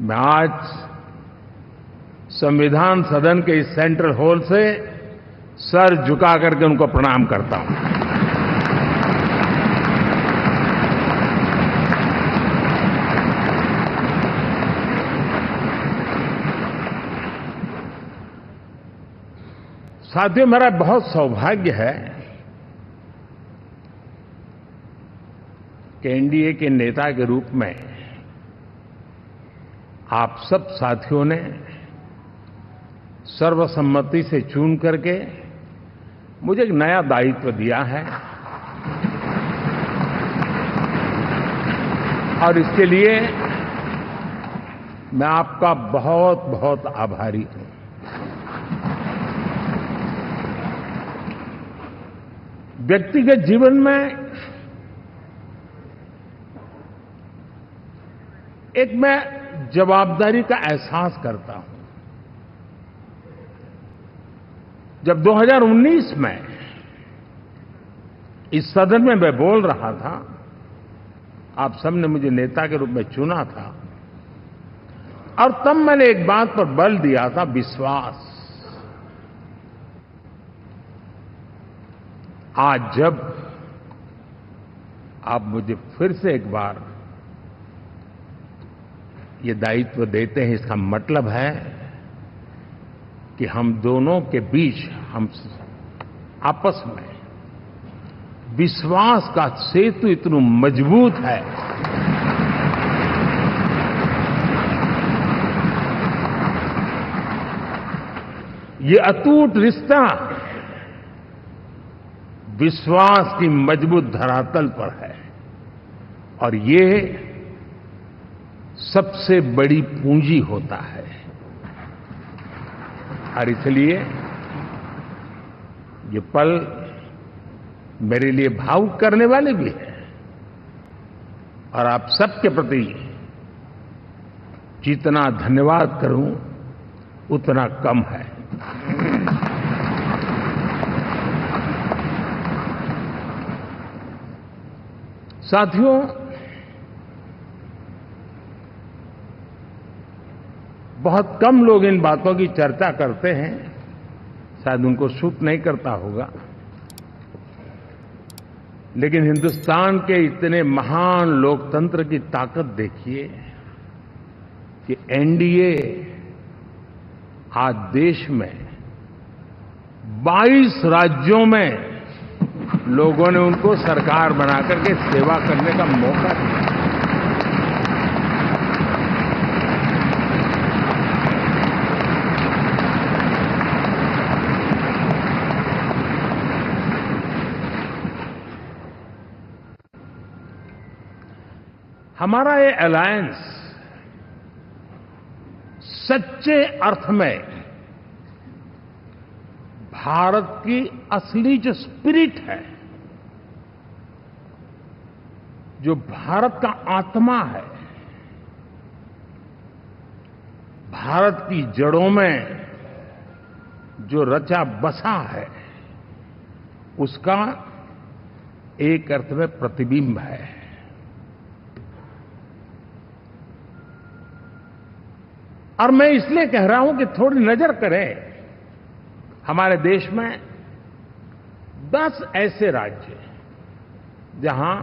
मैं आज संविधान सदन के इस सेंट्रल हॉल से सर झुका करके उनको प्रणाम करता हूं। साथियों, मेरा बहुत सौभाग्य है कि एनडीए के नेता के रूप में आप सब साथियों ने सर्वसम्मति से चुन करके मुझे एक नया दायित्व दिया है, और इसके लिए मैं आपका बहुत बहुत आभारी हूं। व्यक्तिगत जीवन में एक मैं जवाबदारी का एहसास करता हूं। जब 2019 में इस सदन में मैं बोल रहा था, आप सबने मुझे नेता के रूप में चुना था, और तब मैंने एक बात पर बल दिया था, विश्वास। आज जब आप मुझे फिर से एक बार ये दायित्व देते हैं, इसका मतलब है कि हम दोनों के बीच, हम आपस में विश्वास का सेतु इतना मजबूत है ये अटूट रिश्ता विश्वास की मजबूत धरातल पर है, और ये सबसे बड़ी पूंजी होता है। और इसलिए ये पल मेरे लिए भावुक करने वाले भी हैं, और आप सबके प्रति जितना धन्यवाद करूं उतना कम है। साथियों, बहुत कम लोग इन बातों की चर्चा करते हैं, शायद उनको सूट नहीं करता होगा, लेकिन हिंदुस्तान के इतने महान लोकतंत्र की ताकत देखिए कि एनडीए आज देश में 22 राज्यों में लोगों ने उनको सरकार बनाकर के सेवा करने का मौका दिया। हमारा ये अलायंस सच्चे अर्थ में भारत की असली जो स्पिरिट है, जो भारत का आत्मा है, भारत की जड़ों में जो रचा बसा है, उसका एक अर्थ में प्रतिबिंब है। और मैं इसलिए कह रहा हूं कि थोड़ी नजर करें, हमारे देश में 10 ऐसे राज्य जहां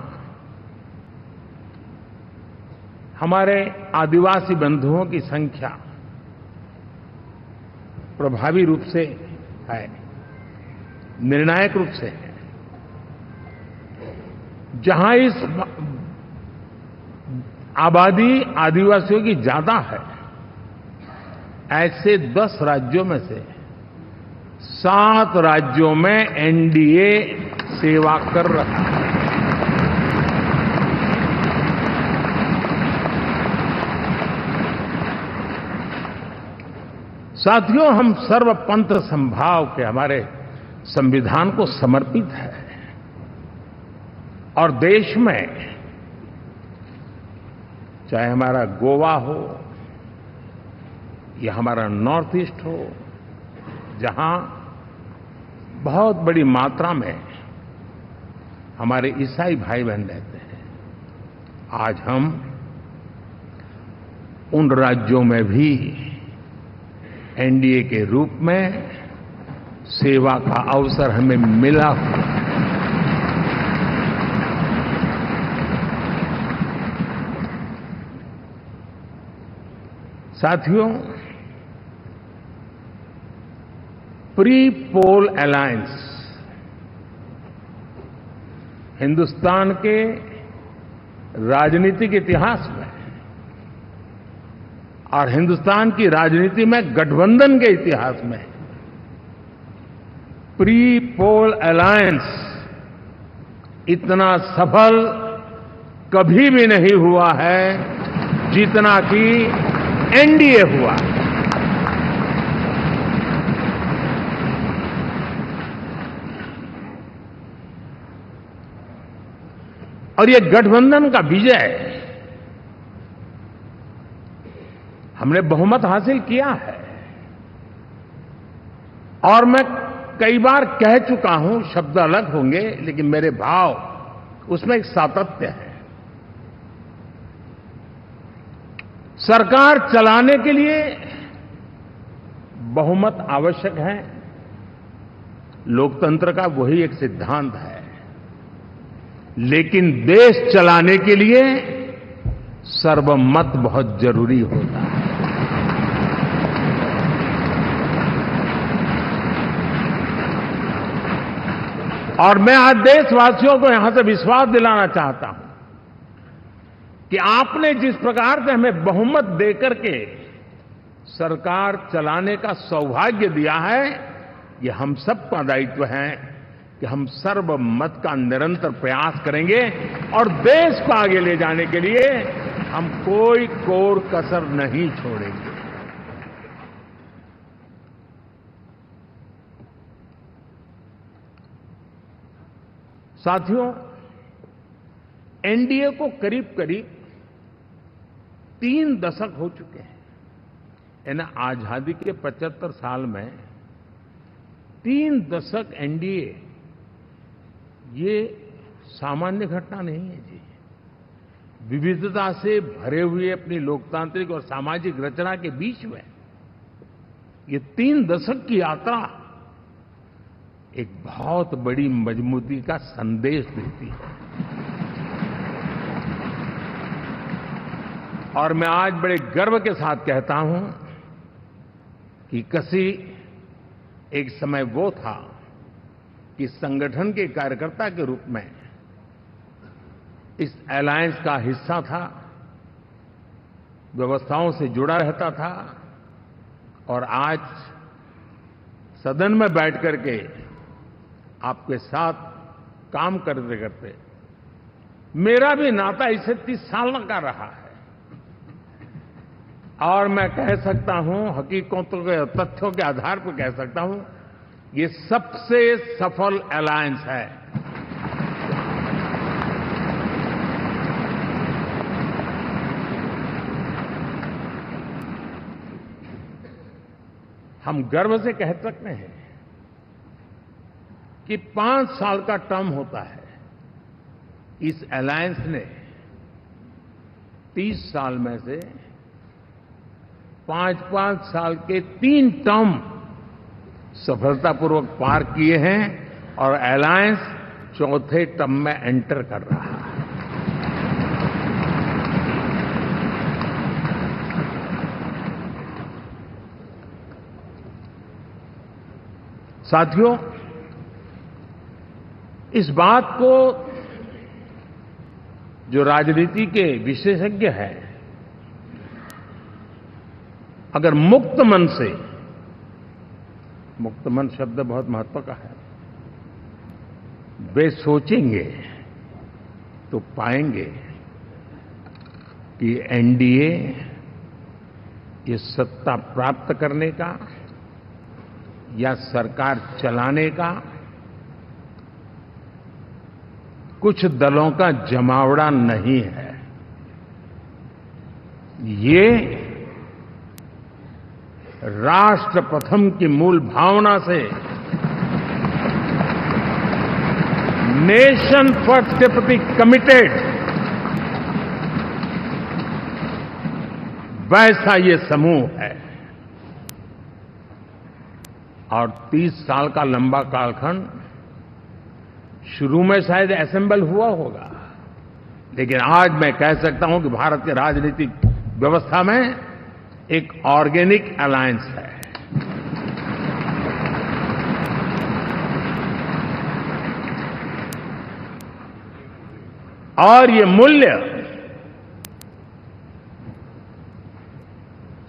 हमारे आदिवासी बंधुओं की संख्या प्रभावी रूप से है, निर्णायक रूप से है, जहां इस आबादी आदिवासियों की ज्यादा है, ऐसे 10 राज्यों में से 7 राज्यों में एनडीए सेवा कर रहा है। साथियों, हम सर्वपंथ संभाव के हमारे संविधान को समर्पित है और देश में चाहे हमारा गोवा हो या हमारा नॉर्थ ईस्ट हो, जहां बहुत बड़ी मात्रा में हमारे ईसाई भाई बहन रहते हैं, आज हम उन राज्यों में भी एनडीए के रूप में सेवा का अवसर हमें मिला हुआ है। साथियों, प्री पोल अलायंस हिंदुस्तान के राजनीतिक इतिहास में और हिंदुस्तान की राजनीति में गठबंधन के इतिहास में प्री पोल अलायंस इतना सफल कभी भी नहीं हुआ है जितना कि एनडीए हुआ। और ये गठबंधन का विजय, हमने बहुमत हासिल किया है और मैं कई बार कह चुका हूं, शब्द अलग होंगे लेकिन मेरे भाव उसमें एक सातत्य है। सरकार चलाने के लिए बहुमत आवश्यक है, लोकतंत्र का वही एक सिद्धांत है, लेकिन देश चलाने के लिए सर्वमत बहुत जरूरी होता है। और मैं आज देशवासियों को यहां से विश्वास दिलाना चाहता हूं कि आपने जिस प्रकार से हमें बहुमत देकर के सरकार चलाने का सौभाग्य दिया है, ये हम सबका दायित्व है कि हम सर्वमत का निरंतर प्रयास करेंगे और देश को आगे ले जाने के लिए हम कोई कोर कसर नहीं छोड़ेंगे। साथियों, एनडीए को करीब करीब 3 दशक हो चुके हैं। यानी आजादी के 75 साल में 3 दशक एनडीए, ये सामान्य घटना नहीं है जी। विविधता से भरे हुए अपनी लोकतांत्रिक और सामाजिक रचना के बीच में ये 3 दशक की यात्रा एक बहुत बड़ी मजबूती का संदेश देती है। और मैं आज बड़े गर्व के साथ कहता हूं कि किसी एक समय वो था कि संगठन के कार्यकर्ता के रूप में इस अलायंस का हिस्सा था, व्यवस्थाओं से जुड़ा रहता था, और आज सदन में बैठ करके आपके साथ काम करते करते मेरा भी नाता इससे 30 साल का रहा है। और मैं कह सकता हूं, हकीकतों के तथ्यों के आधार पर कह सकता हूं, ये सबसे सफल अलायंस है। हम गर्व से कह सकते हैं कि 5 साल का टर्म होता है। इस अलायंस ने 30 साल में से 5-5 साल के 3 टर्म सफलतापूर्वक पार किए हैं और अलायंस 4थे टर्म में एंटर कर रहा है। साथियों, इस बात को जो राजनीति के विशेषज्ञ हैं, अगर मुक्त मन से, मुक्त मन शब्द बहुत महत्व का है, वे सोचेंगे तो पाएंगे कि एनडीए ये सत्ता प्राप्त करने का या सरकार चलाने का कुछ दलों का जमावड़ा नहीं है। ये राष्ट्र प्रथम की मूल भावना से नेशन फर्स्ट के प्रति कमिटेड वैसा ये समूह है। और 30 साल का लंबा कालखंड शुरू में शायद असेंबल हुआ होगा, लेकिन आज मैं कह सकता हूं कि भारत के राजनीतिक व्यवस्था में एक ऑर्गेनिक अलायंस है। और ये मूल्य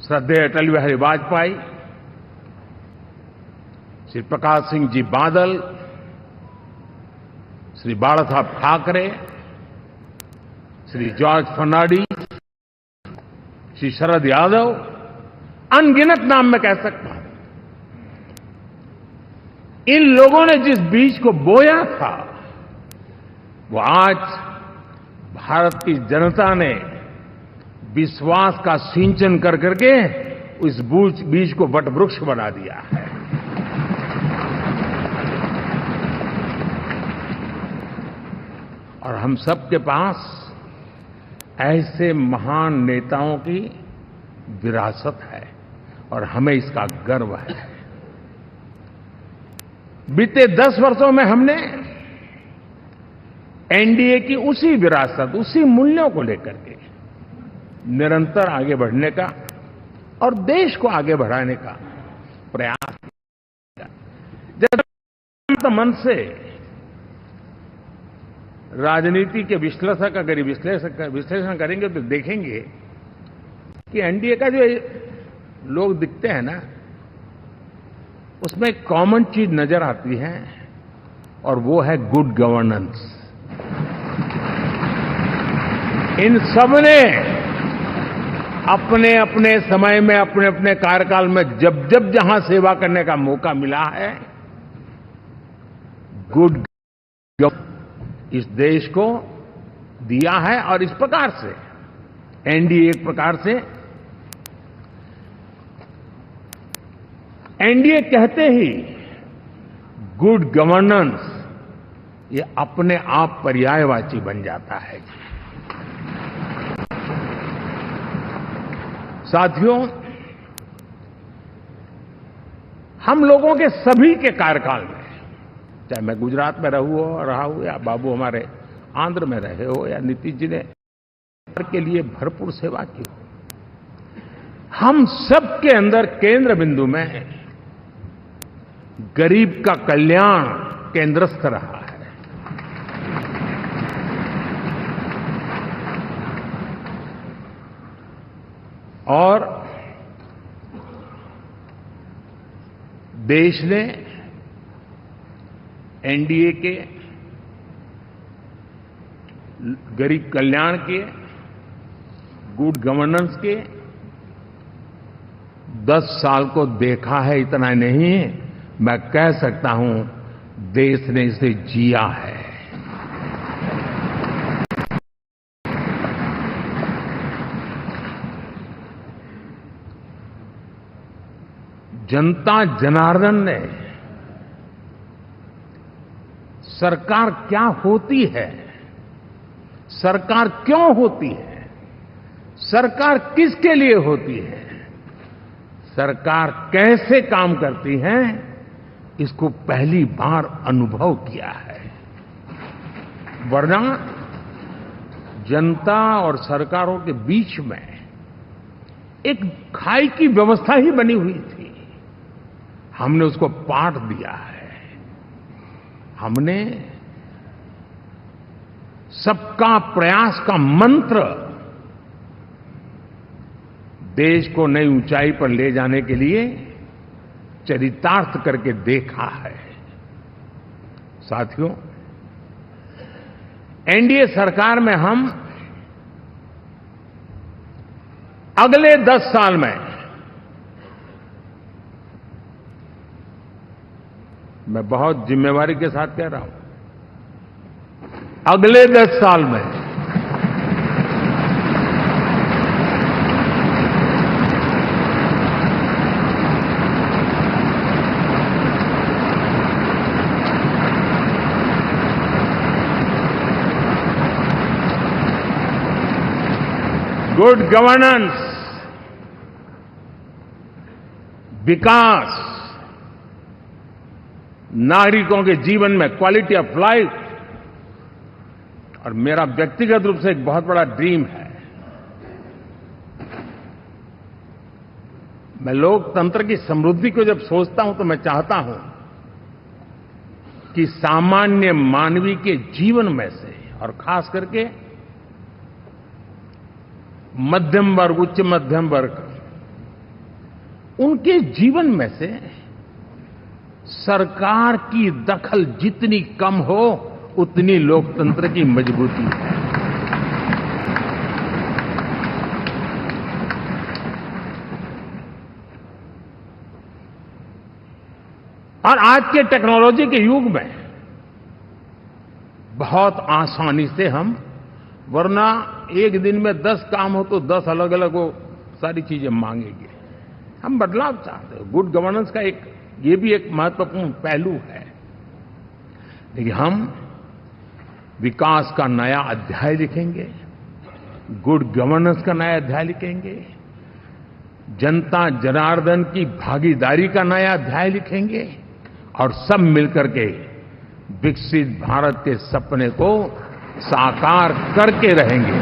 श्रद्धेय अटल बिहारी वाजपेयी, श्री प्रकाश सिंह जी बादल, श्री बाला साहब ठाकरे, श्री जॉर्ज फर्नांडिस, श्री शरद यादव, अनगिनत नाम मैं कह सकता हूं। इन लोगों ने जिस बीज को बोया था, वो आज भारत की जनता ने विश्वास का सिंचन कर करके उस बीज को वटवृक्ष बना दिया है। और हम सबके पास ऐसे महान नेताओं की विरासत है और हमें इसका गर्व है। बीते 10 वर्षों में हमने एनडीए की उसी विरासत, उसी मूल्यों को लेकर के निरंतर आगे बढ़ने का और देश को आगे बढ़ाने का प्रयास किया। जब मन से राजनीति के विश्लेषक अगर विश्लेषण करेंगे तो देखेंगे कि एनडीए का जो लोग दिखते हैं ना, उसमें एक कॉमन चीज नजर आती है और वो है गुड गवर्नेंस। इन सब ने अपने अपने समय में, अपने अपने कार्यकाल में जब जब जहां सेवा करने का मौका मिला है, गुड इस देश को दिया है। और इस प्रकार से एनडीए एक प्रकार से, एनडीए कहते ही गुड गवर्नेंस ये अपने आप पर्यायवाची बन जाता है। साथियों, हम लोगों के सभी के कार्यकाल में, चाहे मैं गुजरात में रहा हूं या बाबू हमारे आंध्र में रहे हो या नीतीश जी ने के लिए भरपूर सेवा की हो, हम सबके अंदर केंद्र बिंदु में गरीब का कल्याण केंद्रस्थ रहा है। और देश ने एनडीए के गरीब कल्याण के, गुड गवर्नेंस के 10 साल को देखा है। इतना नहीं, मैं कह सकता हूं देश ने इसे जिया है। जनता जनार्दन ने सरकार क्या होती है, सरकार क्यों होती है, सरकार किसके लिए होती है, सरकार कैसे काम करती है, इसको पहली बार अनुभव किया है। वरना जनता और सरकारों के बीच में एक खाई की व्यवस्था ही बनी हुई थी। हमने उसको पाठ दिया है। हमने सबका प्रयास का मंत्र देश को नई ऊंचाई पर ले जाने के लिए चरितार्थ करके देखा है। साथियों, एनडीए सरकार में हम अगले 10 साल में, मैं बहुत जिम्मेवारी के साथ कह रहा हूं, अगले 10 साल में गुड गवर्नेंस, विकास, नागरिकों के जीवन में क्वालिटी ऑफ लाइफ, और मेरा व्यक्तिगत रूप से एक बहुत बड़ा ड्रीम है, मैं लोकतंत्र की समृद्धि को जब सोचता हूं तो मैं चाहता हूं कि सामान्य मानवीय के जीवन में से, और खास करके मध्यम वर्ग, उच्च मध्यम वर्ग, उनके जीवन में से सरकार की दखल जितनी कम हो उतनी लोकतंत्र की मजबूती है। और आज के टेक्नोलॉजी के युग में बहुत आसानी से हम, वरना एक दिन में 10 काम हो तो 10 अलग अलग वो सारी चीजें मांगेंगे। हम बदलाव चाहते हैं। गुड गवर्नेंस का ये भी एक महत्वपूर्ण पहलू है। लेकिन हम विकास का नया अध्याय लिखेंगे, गुड गवर्नेंस का नया अध्याय लिखेंगे, जनता जनार्दन की भागीदारी का नया अध्याय लिखेंगे, और सब मिलकर के विकसित भारत के सपने को साकार करके रहेंगे।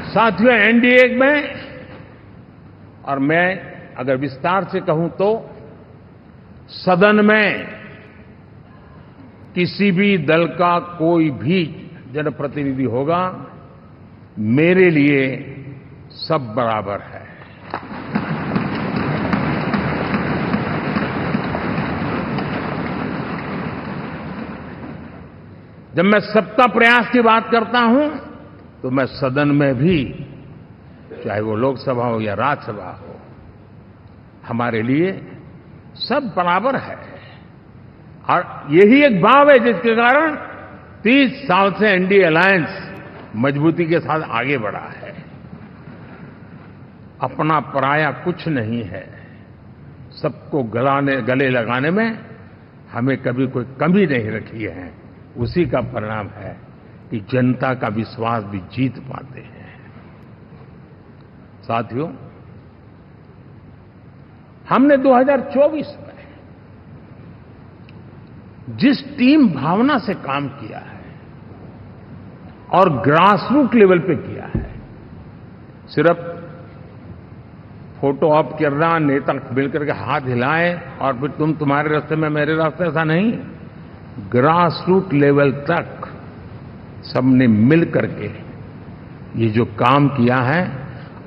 साथियों, एनडीए में, और मैं अगर विस्तार से कहूं तो सदन में किसी भी दल का कोई भी जनप्रतिनिधि होगा, मेरे लिए सब बराबर है। जब मैं सबका प्रयास की बात करता हूं तो मैं सदन में भी, चाहे वो लोकसभा हो या राज्यसभा हो, हमारे लिए सब बराबर है। और यही एक भाव है जिसके कारण 30 साल से एनडीए अलायंस मजबूती के साथ आगे बढ़ा है। अपना पराया कुछ नहीं है। सबको गले लगाने में हमें कभी कोई कमी नहीं रखी है। उसी का परिणाम है कि जनता का विश्वास भी जीत पाते हैं। साथियों, हमने 2024 में जिस टीम भावना से काम किया है और ग्रासरूट लेवल पे किया है, सिर्फ फोटो ऑप करना, नेता मिलकर के हाथ हिलाएं और फिर तुम्हारे रास्ते में मेरे रास्ते, ऐसा नहीं। ग्रासरूट लेवल तक सबने मिल करके ये जो काम किया है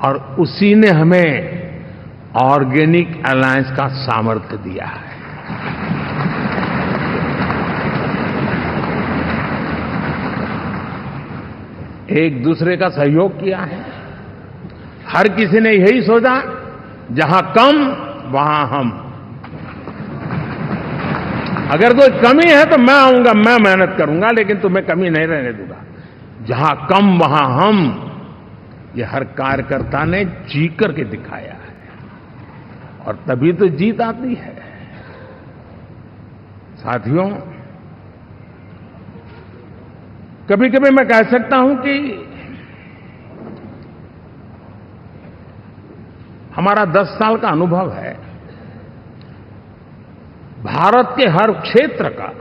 और उसी ने हमें ऑर्गेनिक अलायंस का सामर्थ्य दिया है। एक दूसरे का सहयोग किया है। हर किसी ने यही सोचा, जहां कम वहां हम। अगर कोई कमी है तो मैं आऊंगा, मैं मेहनत करूंगा, लेकिन तुम्हें कमी नहीं रहने दूंगा। जहां कम वहां हम, ये हर कार्यकर्ता ने जी करके दिखाया है और तभी तो जीत आती है। साथियों, कभी कभी मैं कह सकता हूं कि हमारा 10 साल का अनुभव है, भारत के हर क्षेत्र का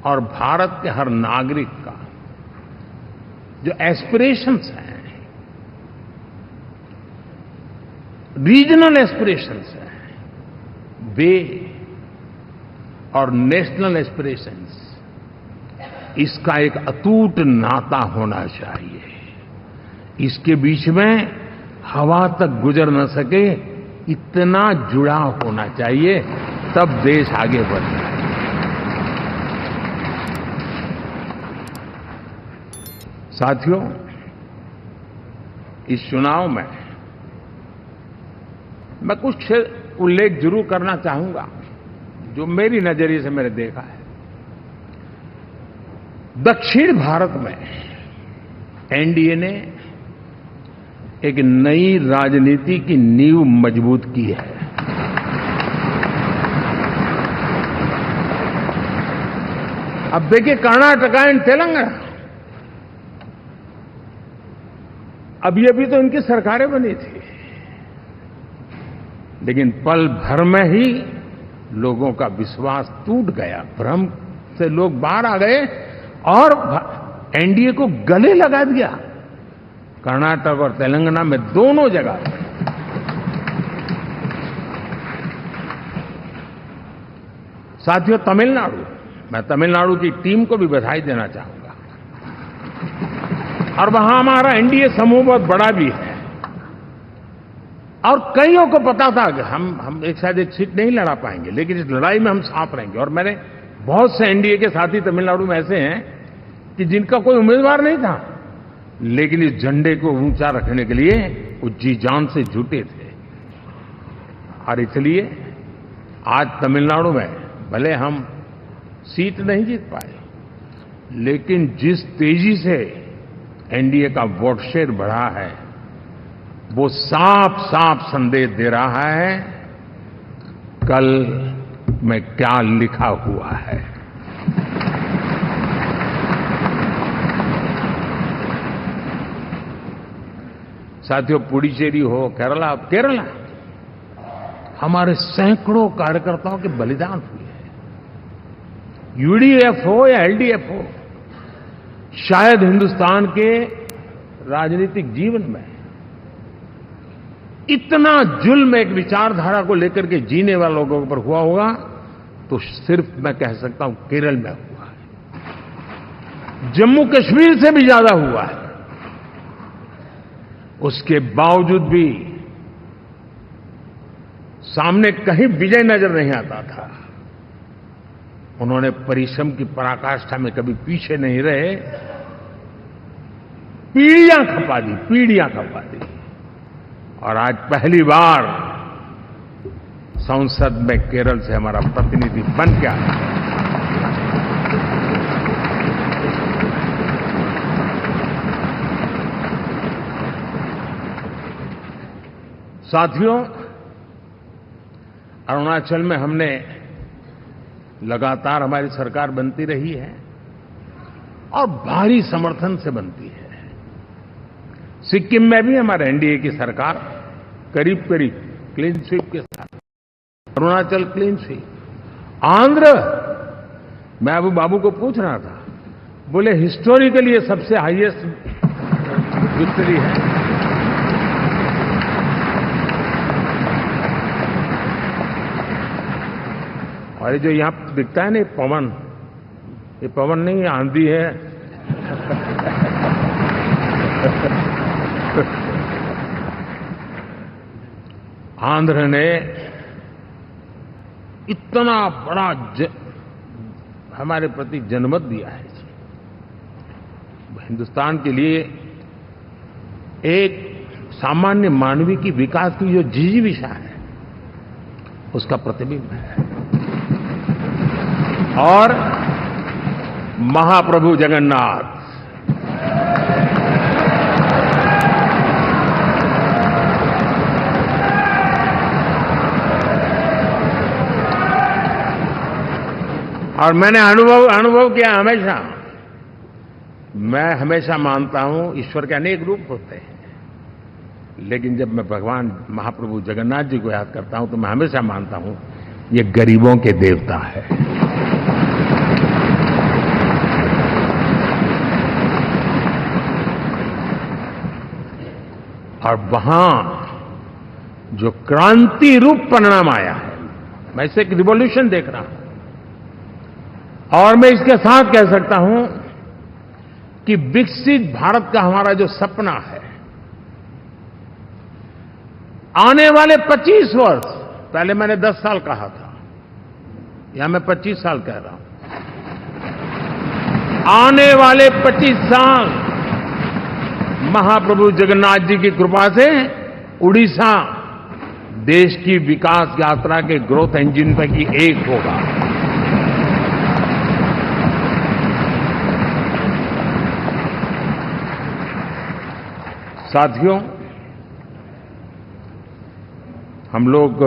और भारत के हर नागरिक का जो एस्पिरेशंस हैं, रीजनल एस्पिरेशंस हैं, वे और नेशनल एस्पिरेशंस, इसका एक अटूट नाता होना चाहिए। इसके बीच में हवा तक गुजर न सके, इतना जुड़ाव होना चाहिए, तब देश आगे बढ़ता है। साथियों, इस चुनाव में मैं कुछ उल्लेख जरूर करना चाहूंगा जो मेरी नजरिए से मैंने देखा है। दक्षिण भारत में एनडीए ने एक नई राजनीति की नींव मजबूत की है। अब देखिए, कर्नाटक एंड तेलंगाना, अभी अभी तो इनकी सरकारें बनी थी, लेकिन पल भर में ही लोगों का विश्वास टूट गया, भ्रम से लोग बाहर आ गए और एनडीए को गले लगा दिया। कर्नाटक और तेलंगाना में दोनों जगह साथियों, तमिलनाडु, मैं तमिलनाडु की टीम को भी बधाई देना चाहूंगा और वहां हमारा एनडीए समूह बहुत बड़ा भी है और कईयों को पता था कि हम एक साथ एक सीट नहीं लड़ा पाएंगे, लेकिन इस लड़ाई में हम साथ रहेंगे। और मैंने बहुत से एनडीए के साथी तमिलनाडु में ऐसे हैं कि जिनका कोई उम्मीदवार नहीं था, लेकिन इस झंडे को ऊंचा रखने के लिए वो जी जान से जुटे थे। और इसलिए आज तमिलनाडु में भले हम सीट नहीं जीत पाए, लेकिन जिस तेजी से एनडीए का वोट शेयर बढ़ा है, वो साफ साफ संदेश दे रहा है कल में क्या लिखा हुआ है। साथियों, पुडुचेरी हो, केरला, हमारे सैकड़ों कार्यकर्ताओं के बलिदान हुए हैं। यूडीएफ हो या एलडीएफ हो, शायद हिंदुस्तान के राजनीतिक जीवन में इतना जुल्म एक विचारधारा को लेकर के जीने वाले लोगों पर हुआ होगा तो सिर्फ मैं कह सकता हूं केरल में हुआ है। जम्मू कश्मीर से भी ज्यादा हुआ है। उसके बावजूद भी सामने कहीं विजय नजर नहीं आता था। उन्होंने परिश्रम की पराकाष्ठा में कभी पीछे नहीं रहे, पीढ़ियां खपा दी। और आज पहली बार संसद में केरल से हमारा प्रतिनिधि बन के आया। साथियों, अरुणाचल में हमने लगातार हमारी सरकार बनती रही है और भारी समर्थन से बनती है। सिक्किम में भी हमारे एनडीए की सरकार करीब करीब क्लीन स्वीप के साथ, अरुणाचल क्लीन स्वीप, आंध्र, मैं अबू बाबू को पूछ रहा था, बोले हिस्टोरिकली ये सबसे हाईएस्ट विक्ट्री है। और ये जो यहां दिखता है ना पवन, ये पवन नहीं, ये आंधी है। आंध्र ने इतना बड़ा हमारे प्रति जनमत दिया है। हिंदुस्तान के लिए एक सामान्य मानवीय की विकास की जो जिजीविषा है उसका प्रतिबिंब है। और महाप्रभु जगन्नाथ और मैंने अनुभव किया हमेशा, मैं हमेशा मानता हूं ईश्वर के अनेक रूप होते हैं, लेकिन जब मैं भगवान महाप्रभु जगन्नाथ जी को याद करता हूं तो मैं हमेशा मानता हूं ये गरीबों के देवता है। और वहां जो क्रांति रूप परिणाम आया है, मैं इसे एक रिवॉल्यूशन देख रहा हूं। और मैं इसके साथ कह सकता हूं कि विकसित भारत का हमारा जो सपना है, आने वाले 25 वर्ष, पहले मैंने 10 साल कहा था, यहां मैं 25 साल कह रहा हूं, आने वाले 25 साल महाप्रभु जगन्नाथ जी की कृपा से उड़ीसा देश की विकास यात्रा के ग्रोथ इंजन पैकी एक होगा। साथियों, हम लोग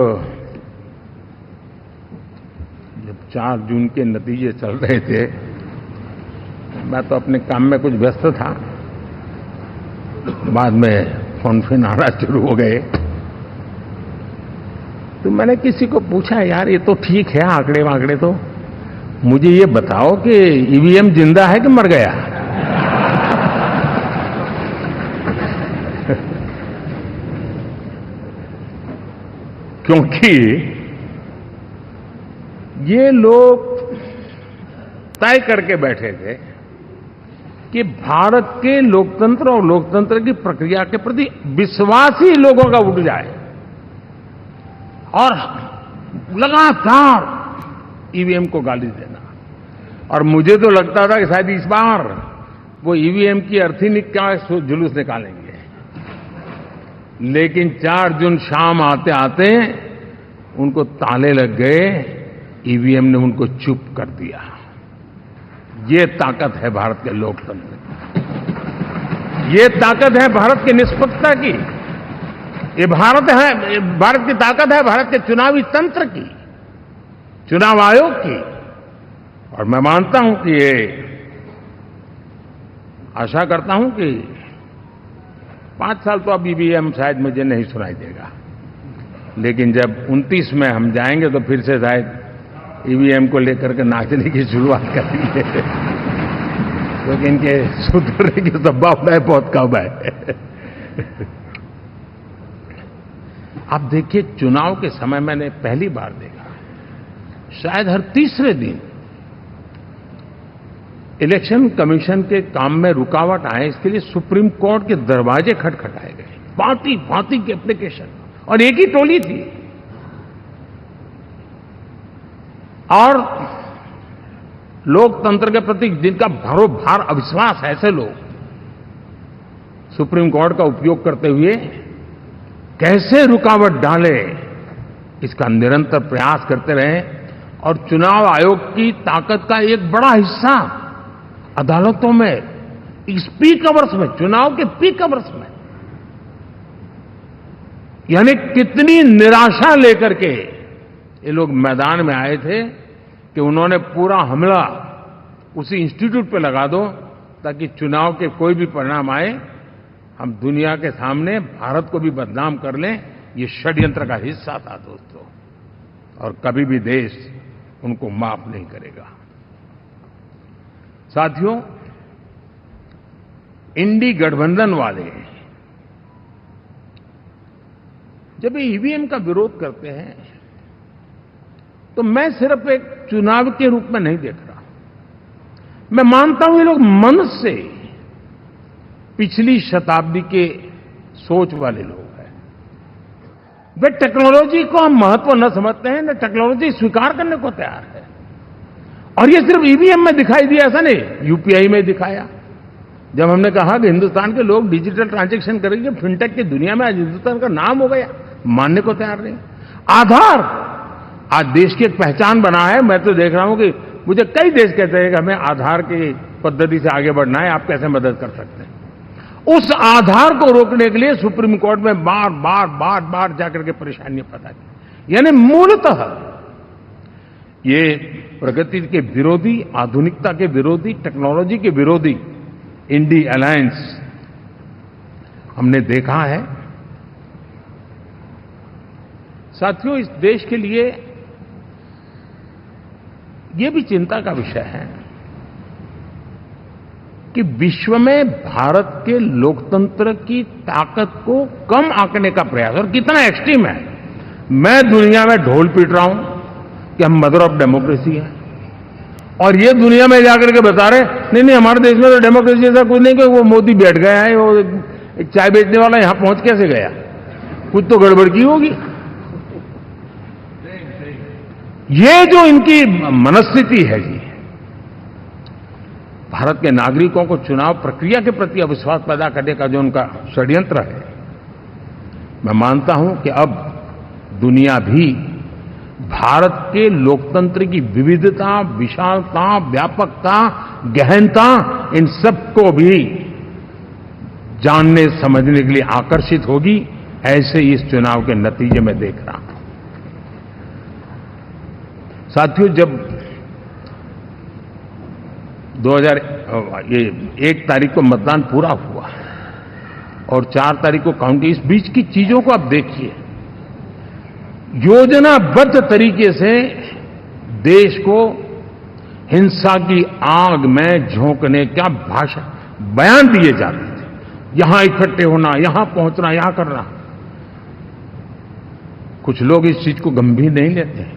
जब 4 जून के नतीजे चल रहे थे, मैं तो अपने काम में कुछ व्यस्त था, बाद में फोन आना शुरू हो गए, तो मैंने किसी को पूछा, यार ये तो ठीक है आंकड़े वांकड़े, तो मुझे ये बताओ कि ईवीएम जिंदा है कि मर गया? क्योंकि ये लोग तय करके बैठे थे कि भारत के लोकतंत्र और लोकतंत्र की प्रक्रिया के प्रति विश्वास ही लोगों का उठ जाए, और लगातार ईवीएम को गाली देना। और मुझे तो लगता था कि शायद इस बार वो ईवीएम की अर्थी का जुलूस निकालेंगे, लेकिन 4 जून शाम आते आते उनको ताले लग गए, ईवीएम ने उनको चुप कर दिया। ये ताकत है भारत के लोकतंत्र की, ये ताकत है भारत की निष्पक्षता की, ये भारत की ताकत है भारत के चुनावी तंत्र की, चुनाव आयोग की। और मैं मानता हूं कि ये आशा करता हूं कि 5 साल तो अब ईवीएम शायद मुझे नहीं सुनाई देगा, लेकिन जब 29 में हम जाएंगे तो फिर से शायद ईवीएम को लेकर के नाचने की शुरुआत करेंगे, क्योंकि इनके सुधरने की संभावना बहुत कम है। आप देखिए, चुनाव के समय मैंने पहली बार देखा, शायद हर तीसरे दिन इलेक्शन कमीशन के काम में रुकावट आए, इसके लिए सुप्रीम कोर्ट के दरवाजे खटखटाए गए, भांति भांति के एप्लीकेशन, और एक ही टोली थी। और लोकतंत्र के प्रति जिनका भरोभार अविश्वास है, ऐसे लोग सुप्रीम कोर्ट का उपयोग करते हुए कैसे रुकावट डाले, इसका निरंतर प्रयास करते रहे। और चुनाव आयोग की ताकत का एक बड़ा हिस्सा अदालतों में इस पीक अवर्स में, चुनाव के पीक अवर्स में, यानी कितनी निराशा लेकर के ये लोग मैदान में आए थे कि उन्होंने पूरा हमला उसी इंस्टीट्यूट पे लगा दो ताकि चुनाव के कोई भी परिणाम आए हम दुनिया के सामने भारत को भी बदनाम कर लें। ये षड्यंत्र का हिस्सा था दोस्तों, और कभी भी देश उनको माफ नहीं करेगा। साथियों, इंडी गठबंधन वाले जब ईवीएम का विरोध करते हैं तो मैं सिर्फ एक चुनाव के रूप में नहीं देख रहा। मैं मानता हूं ये लोग मन से पिछली शताब्दी के सोच वाले लोग हैं। वे टेक्नोलॉजी को हम महत्व न समझते हैं, न टेक्नोलॉजी स्वीकार करने को तैयार है। और ये सिर्फ ईवीएम में दिखाई दिया, ऐसा नहीं, यूपीआई में दिखाया। जब हमने कहा कि हिंदुस्तान के लोग डिजिटल ट्रांजैक्शन करेंगे, फिनटेक की दुनिया में आज हिंदुस्तान का नाम हो गया, मानने को तैयार नहीं। आधार आज देश की एक पहचान बना है। मैं तो देख रहा हूं कि मुझे कई देश कहते हैं कि हमें आधार की पद्धति से आगे बढ़ना है, आप कैसे मदद कर सकते हैं। उस आधार को रोकने के लिए सुप्रीम कोर्ट में बार बार जाकर के परेशानियां पैदा की। यानी मूलतः ये प्रगति के विरोधी, आधुनिकता के विरोधी, टेक्नोलॉजी के विरोधी इंडी अलायंस हमने देखा है। साथियों, इस देश के लिए ये भी चिंता का विषय है कि विश्व में भारत के लोकतंत्र की ताकत को कम आंकने का प्रयास, और कितना एक्सट्रीम है। मैं दुनिया में ढोल पीट रहा हूं कि हम मदर ऑफ डेमोक्रेसी है, और ये दुनिया में जाकर के बता रहे नहीं हमारे देश में तो डेमोक्रेसी ऐसा कुछ नहीं, कि वो मोदी बैठ गया है, वो एक चाय बेचने वाला यहां पहुंच कैसे गया, कुछ तो गड़बड़ की होगी। ये जो इनकी मनस्थिति है जी, भारत के नागरिकों को चुनाव प्रक्रिया के प्रति अविश्वास पैदा करने का जो उनका षड्यंत्र है, मैं मानता हूं कि अब दुनिया भी भारत के लोकतंत्र की विविधता, विशालता, व्यापकता, गहनता, इन सबको भी जानने समझने के लिए आकर्षित होगी। ऐसे ही इस चुनाव के नतीजे में देख रहा हूं। साथियों, जब 1 तारीख को मतदान पूरा हुआ और 4 तारीख को काउंटिंग, इस बीच की चीजों को आप देखिए। योजनाबद्ध तरीके से देश को हिंसा की आग में झोंकने का बयान दिए जाते थे। यहां इकट्ठे होना, यहां पहुंचना, यहां करना। कुछ लोग इस चीज को गंभीर नहीं लेते हैं,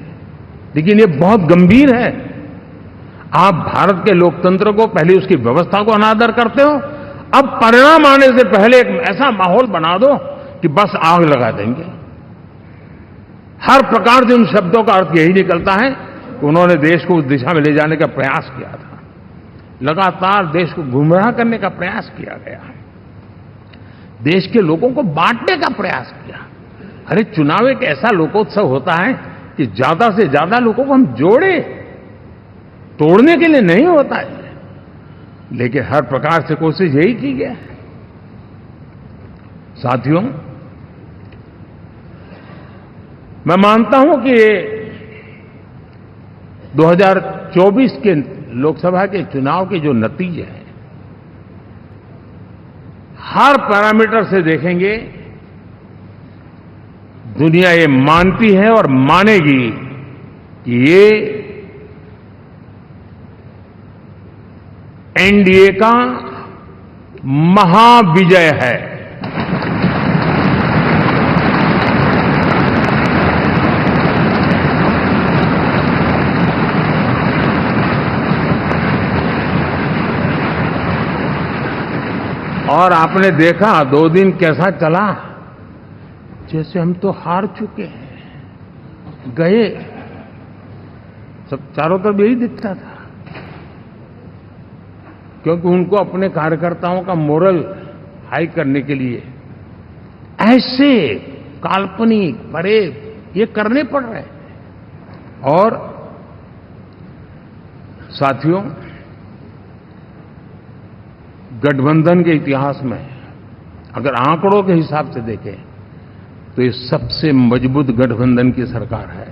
लेकिन ये बहुत गंभीर है। आप भारत के लोकतंत्र को, पहले उसकी व्यवस्था को अनादर करते हो, अब परिणाम आने से पहले एक ऐसा माहौल बना दो कि बस आग लगा देंगे। हर प्रकार से उन शब्दों का अर्थ यही निकलता है कि उन्होंने देश को उस दिशा में ले जाने का प्रयास किया था। लगातार देश को गुमराह करने का प्रयास किया गया, देश के लोगों को बांटने का प्रयास किया। अरे चुनाव एक ऐसा लोकोत्सव होता है कि ज्यादा से ज्यादा लोगों को हम जोड़े, तोड़ने के लिए नहीं होता है। लेकिन हर प्रकार से कोशिश यही की गई। साथियों, मैं मानता हूं कि 2024 के लोकसभा के चुनाव के जो नतीजे हैं, हर पैरामीटर से देखेंगे, दुनिया ये मानती है और मानेगी कि ये एनडीए का महाविजय है। और आपने देखा 2 दिन कैसा चला, जैसे हम तो हार चुके हैं, गए। सब चारों तरफ यही दिखता था, क्योंकि उनको अपने कार्यकर्ताओं का मोरल हाई करने के लिए ऐसे काल्पनिक परेड ये करने पड़ रहे हैं। और साथियों, गठबंधन के इतिहास में अगर आंकड़ों के हिसाब से देखें तो ये सबसे मजबूत गठबंधन की सरकार है।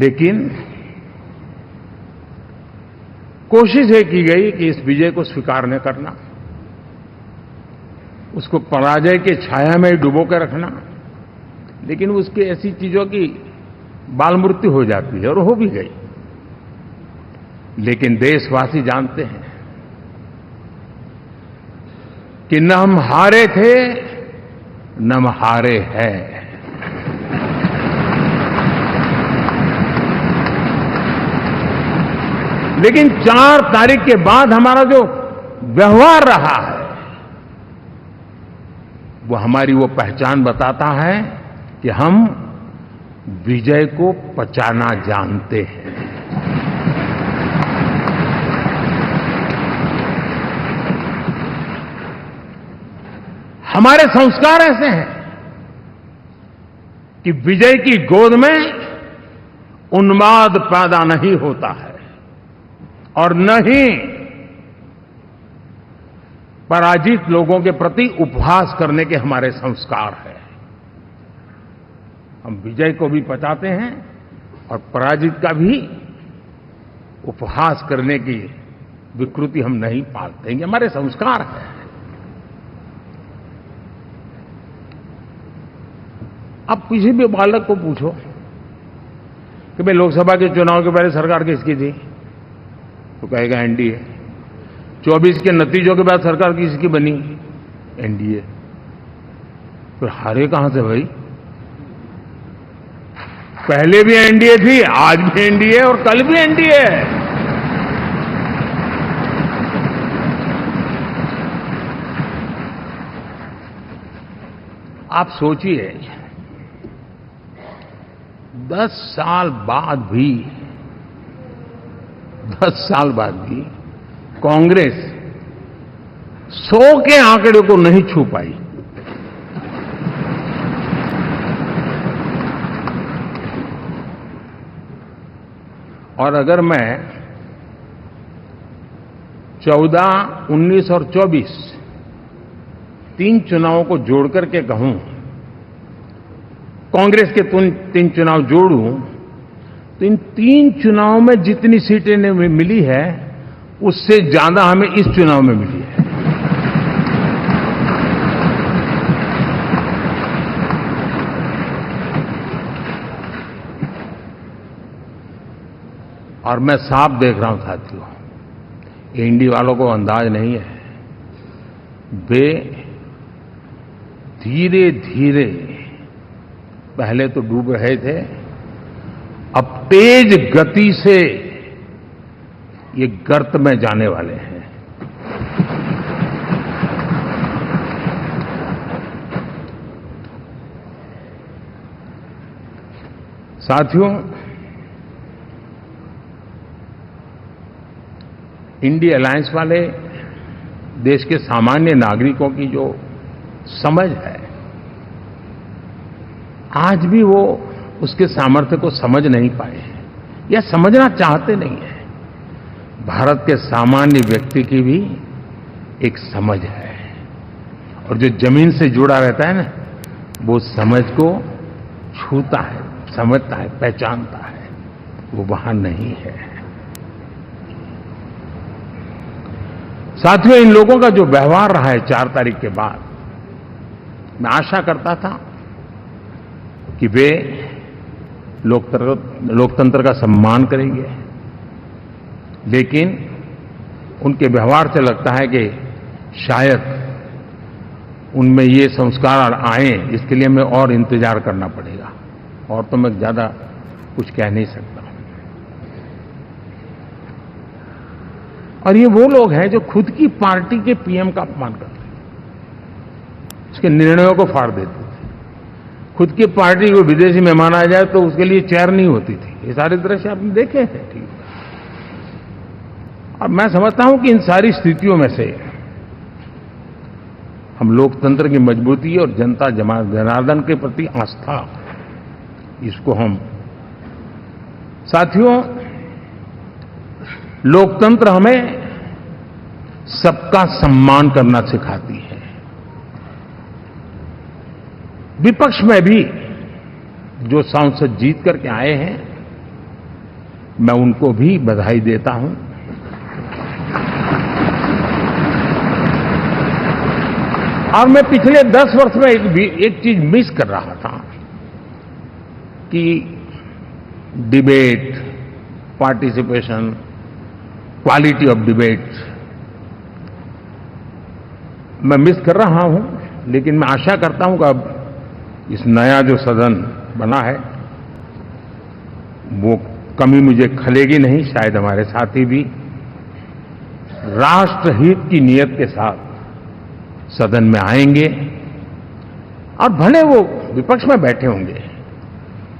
लेकिन कोशिश ये की गई कि इस विजय को स्वीकार न करना, उसको पराजय के छाया में डुबो कर रखना, लेकिन उसकी ऐसी चीजों की बाल मृत्यु हो जाती है और हो भी गई। लेकिन देशवासी जानते हैं कि न हम हारे थे न हम हारे हैं। लेकिन 4 तारीख के बाद हमारा जो व्यवहार रहा है वो हमारी वो पहचान बताता है कि हम विजय को पचाना जानते हैं। हमारे संस्कार ऐसे हैं कि विजय की गोद में उन्माद पैदा नहीं होता है और न ही पराजित लोगों के प्रति उपहास करने के हमारे संस्कार हैं। हम विजय को भी पचाते हैं और पराजित का भी उपहास करने की विकृति हम नहीं पालते। ये हमारे संस्कार हैं। अब किसी भी बालक को पूछो कि भाई लोकसभा के चुनाव के पहले सरकार किसकी थी, तो कहेगा एनडीए। 24 के नतीजों के बाद सरकार किसकी बनी, एनडीए। फिर हारे कहां से भाई? पहले भी एनडीए थी, आज भी एनडीए और कल भी एनडीए है। आप सोचिए 10 साल बाद भी कांग्रेस 100 के आंकड़े को नहीं छू पाई। और अगर मैं 14, 19 और 24 3 चुनावों को जोड़ करके कहूं, कांग्रेस के 3 चुनाव जोड़ूं, तो इन 3 चुनावों में जितनी सीटें मिली है उससे ज्यादा हमें इस चुनाव में मिली है। और मैं साफ देख रहा हूं साथियों, एनडीए वालों को अंदाज नहीं है। वे धीरे धीरे पहले तो डूब रहे थे, अब तेज गति से ये गर्त में जाने वाले हैं। साथियों, इंडिया अलायंस वाले देश के सामान्य नागरिकों की जो समझ है, आज भी वो उसके सामर्थ्य को समझ नहीं पाए हैं या समझना चाहते नहीं है। भारत के सामान्य व्यक्ति की भी एक समझ है, और जो जमीन से जुड़ा रहता है ना, वो समझ को छूता है, समझता है, पहचानता है, वो वहां नहीं है। साथियों, इन लोगों का जो व्यवहार रहा है 4 तारीख के बाद, मैं आशा करता था कि वे लोकतंत्र का सम्मान करेंगे, लेकिन उनके व्यवहार से लगता है कि शायद उनमें ये संस्कार आए, इसके लिए हमें और इंतजार करना पड़ेगा। और तो मैं ज्यादा कुछ कह नहीं सकता। और ये वो लोग हैं जो खुद की पार्टी के पीएम का अपमान करते हैं, उसके निर्णयों को फाड़ देते थे। खुद की पार्टी को विदेशी मेहमान आ जाए तो उसके लिए चेयर नहीं होती थी। ये सारे दृश्य आपने देखे हैं, ठीक। और मैं समझता हूं कि इन सारी स्थितियों में से हम लोकतंत्र की मजबूती और जनता जनार्दन के प्रति आस्था, इसको हम, साथियों, लोकतंत्र हमें सबका सम्मान करना सिखाती है। विपक्ष में भी जो सांसद जीत करके आए हैं, मैं उनको भी बधाई देता हूं। और मैं पिछले 10 वर्ष में एक चीज मिस कर रहा था कि debate, participation, quality of debate मैं मिस कर रहा हूं। लेकिन मैं आशा करता हूं कि अब इस नया जो सदन बना है वो कमी मुझे खलेगी नहीं। शायद हमारे साथी भी राष्ट्रहित की नीयत के साथ सदन में आएंगे और भले वो विपक्ष में बैठे होंगे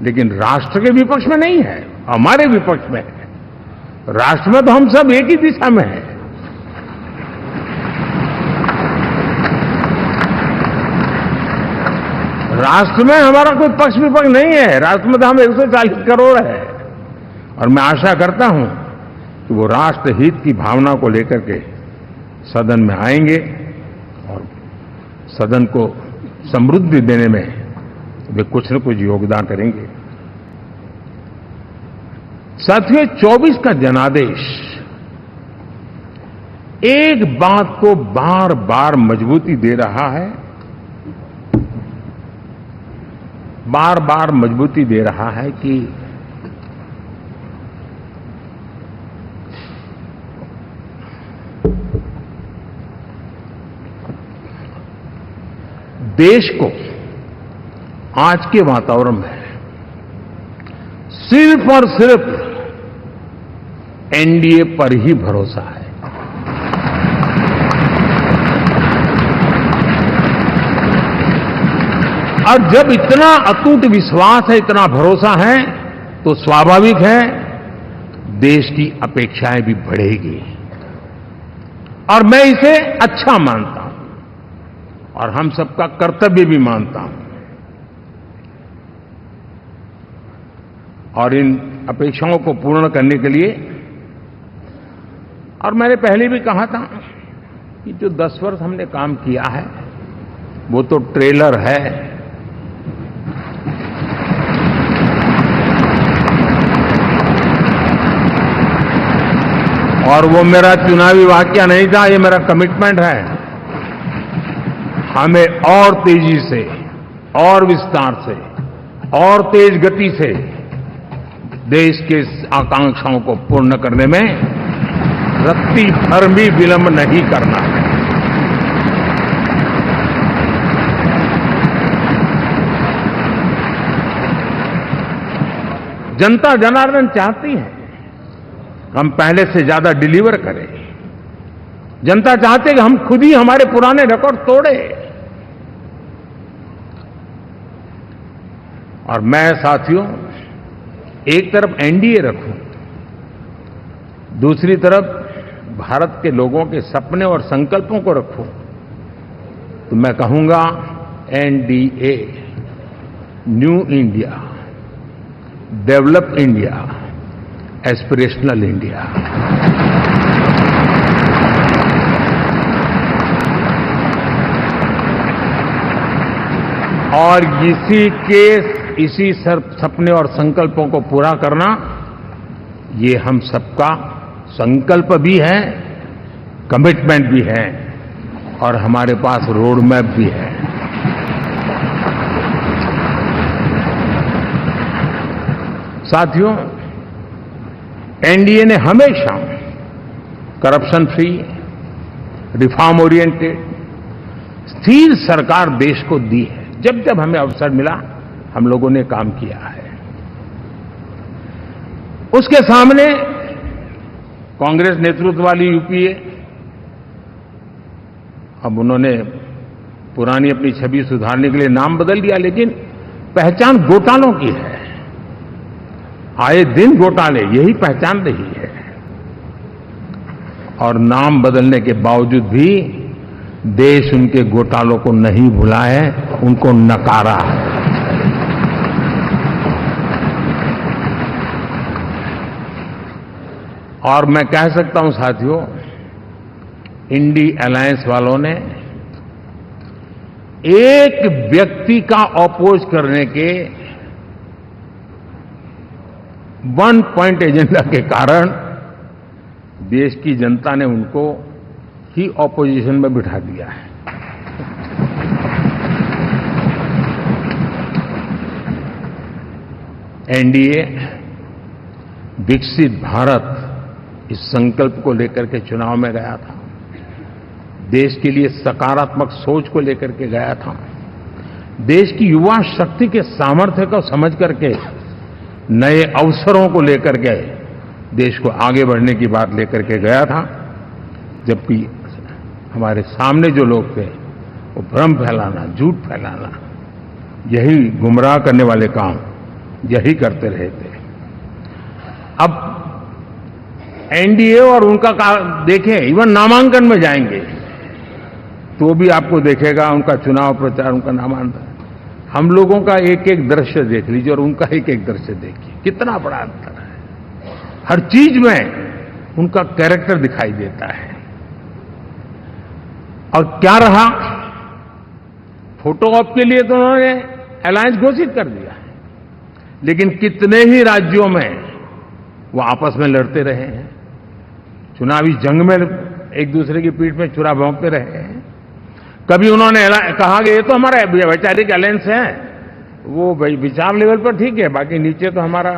लेकिन राष्ट्र के विपक्ष में नहीं है, हमारे विपक्ष में है। राष्ट्र में तो हम सब एक ही दिशा में हैं। राष्ट्र में हमारा कोई पक्ष विपक्ष नहीं है। राष्ट्र में तो हम 140 करोड़ है। और मैं आशा करता हूं कि वो राष्ट्र हित की भावना को लेकर के सदन में आएंगे और सदन को समृद्धि देने में वे कुछ न कुछ योगदान करेंगे। साथियों, 24 का जनादेश एक बात को बार बार मजबूती दे रहा है, बार बार मजबूती दे रहा है कि देश को आज के वातावरण में सिर्फ और सिर्फ एनडीए पर ही भरोसा है। और जब इतना अटूट विश्वास है, इतना भरोसा है, तो स्वाभाविक है देश की अपेक्षाएं भी बढ़ेगी। और मैं इसे अच्छा मानता हूं और हम सबका कर्तव्य भी मानता हूं। और इन अपेक्षाओं को पूर्ण करने के लिए, और मैंने पहले भी कहा था कि जो 10 वर्ष हमने काम किया है वो तो ट्रेलर है। और वो मेरा चुनावी वाक्य नहीं था, ये मेरा कमिटमेंट है। हमें और तेजी से, और विस्तार से, और तेज गति से देश के आकांक्षाओं को पूर्ण करने में रत्ती भर भी विलंब नहीं करना है। जनता जनार्दन चाहती है हम पहले से ज्यादा डिलीवर करें। जनता चाहती है कि हम खुद ही हमारे पुराने रिकॉर्ड तोड़े। और मैं साथियों एक तरफ एनडीए रखूं, दूसरी तरफ भारत के लोगों के सपने और संकल्पों को रखूं, तो मैं कहूंगा NDA, new India, develop India, aspirational India. और इसी सपने और संकल्पों को पूरा करना ये हम सबका संकल्प भी है, कमिटमेंट भी है और हमारे पास रोड मैप भी है। साथियों, एनडीए ने हमेशा करप्शन फ्री, रिफॉर्म ओरिएंटेड, स्थिर सरकार देश को दी है। जब जब हमें अवसर मिला हम लोगों ने काम किया है। उसके सामने कांग्रेस नेतृत्व वाली यूपीए, अब उन्होंने पुरानी अपनी छवि सुधारने के लिए नाम बदल दिया, लेकिन पहचान घोटालों की है। आए दिन घोटाले, यही पहचान रही है। और नाम बदलने के बावजूद भी देश उनके घोटालों को नहीं भुला है, उनको नकारा है। और मैं कह सकता हूं साथियों, इंडी अलायंस वालों ने एक व्यक्ति का अपोज करने के वन पॉइंट एजेंडा के कारण देश की जनता ने उनको ही ऑपोजिशन में बिठा दिया है। एनडीए विकसित भारत इस संकल्प को लेकर के चुनाव में गया था, देश के लिए सकारात्मक सोच को लेकर के गया था, देश की युवा शक्ति के सामर्थ्य को समझ करके नए अवसरों को लेकर के देश को आगे बढ़ने की बात लेकर के गया था। जबकि हमारे सामने जो लोग थे वो भ्रम फैलाना, झूठ फैलाना, यही गुमराह करने वाले काम यही करते रहे थे। अब एनडीए और उनका देखें, इवन नामांकन में जाएंगे तो भी आपको देखेगा उनका चुनाव प्रचार, उनका नामांकन, हम लोगों का एक एक दृश्य देख लीजिए और उनका एक एक दृश्य देखिए, कितना बड़ा अंतर है। हर चीज में उनका कैरेक्टर दिखाई देता है। और क्या रहा, फोटो ऑप के लिए तो उन्होंने अलायंस घोषित कर दिया है, लेकिन कितने ही राज्यों में वो आपस में लड़ते रहे हैं, चुनावी जंग में एक दूसरे की पीठ में छुरा भोंकते रहे हैं। कभी उन्होंने कहा कि ये तो हमारा वैचारिक अलायंस है, वो विचार लेवल पर ठीक है, बाकी नीचे तो हमारा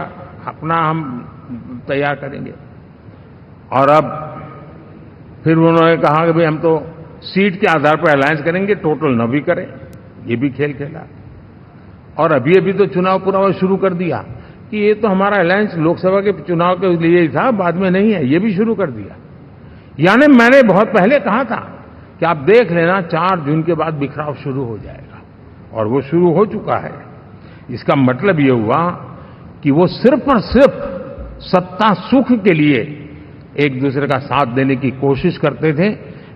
अपना हम तैयार करेंगे। और अब फिर उन्होंने कहा कि भाई हम तो सीट के आधार पर अलायंस करेंगे, टोटल न भी करें, ये भी खेल खेला। और अभी अभी तो चुनाव पूरा शुरू कर दिया कि ये तो हमारा अलायंस लोकसभा के चुनाव के लिए ही था, बाद में नहीं है, ये भी शुरू कर दिया। यानी मैंने बहुत पहले कहा था कि आप देख लेना 4 जून के बाद बिखराव शुरू हो जाएगा, और वो शुरू हो चुका है। इसका मतलब ये हुआ कि वो सिर्फ और सिर्फ सत्ता सुख के लिए एक दूसरे का साथ देने की कोशिश करते थे,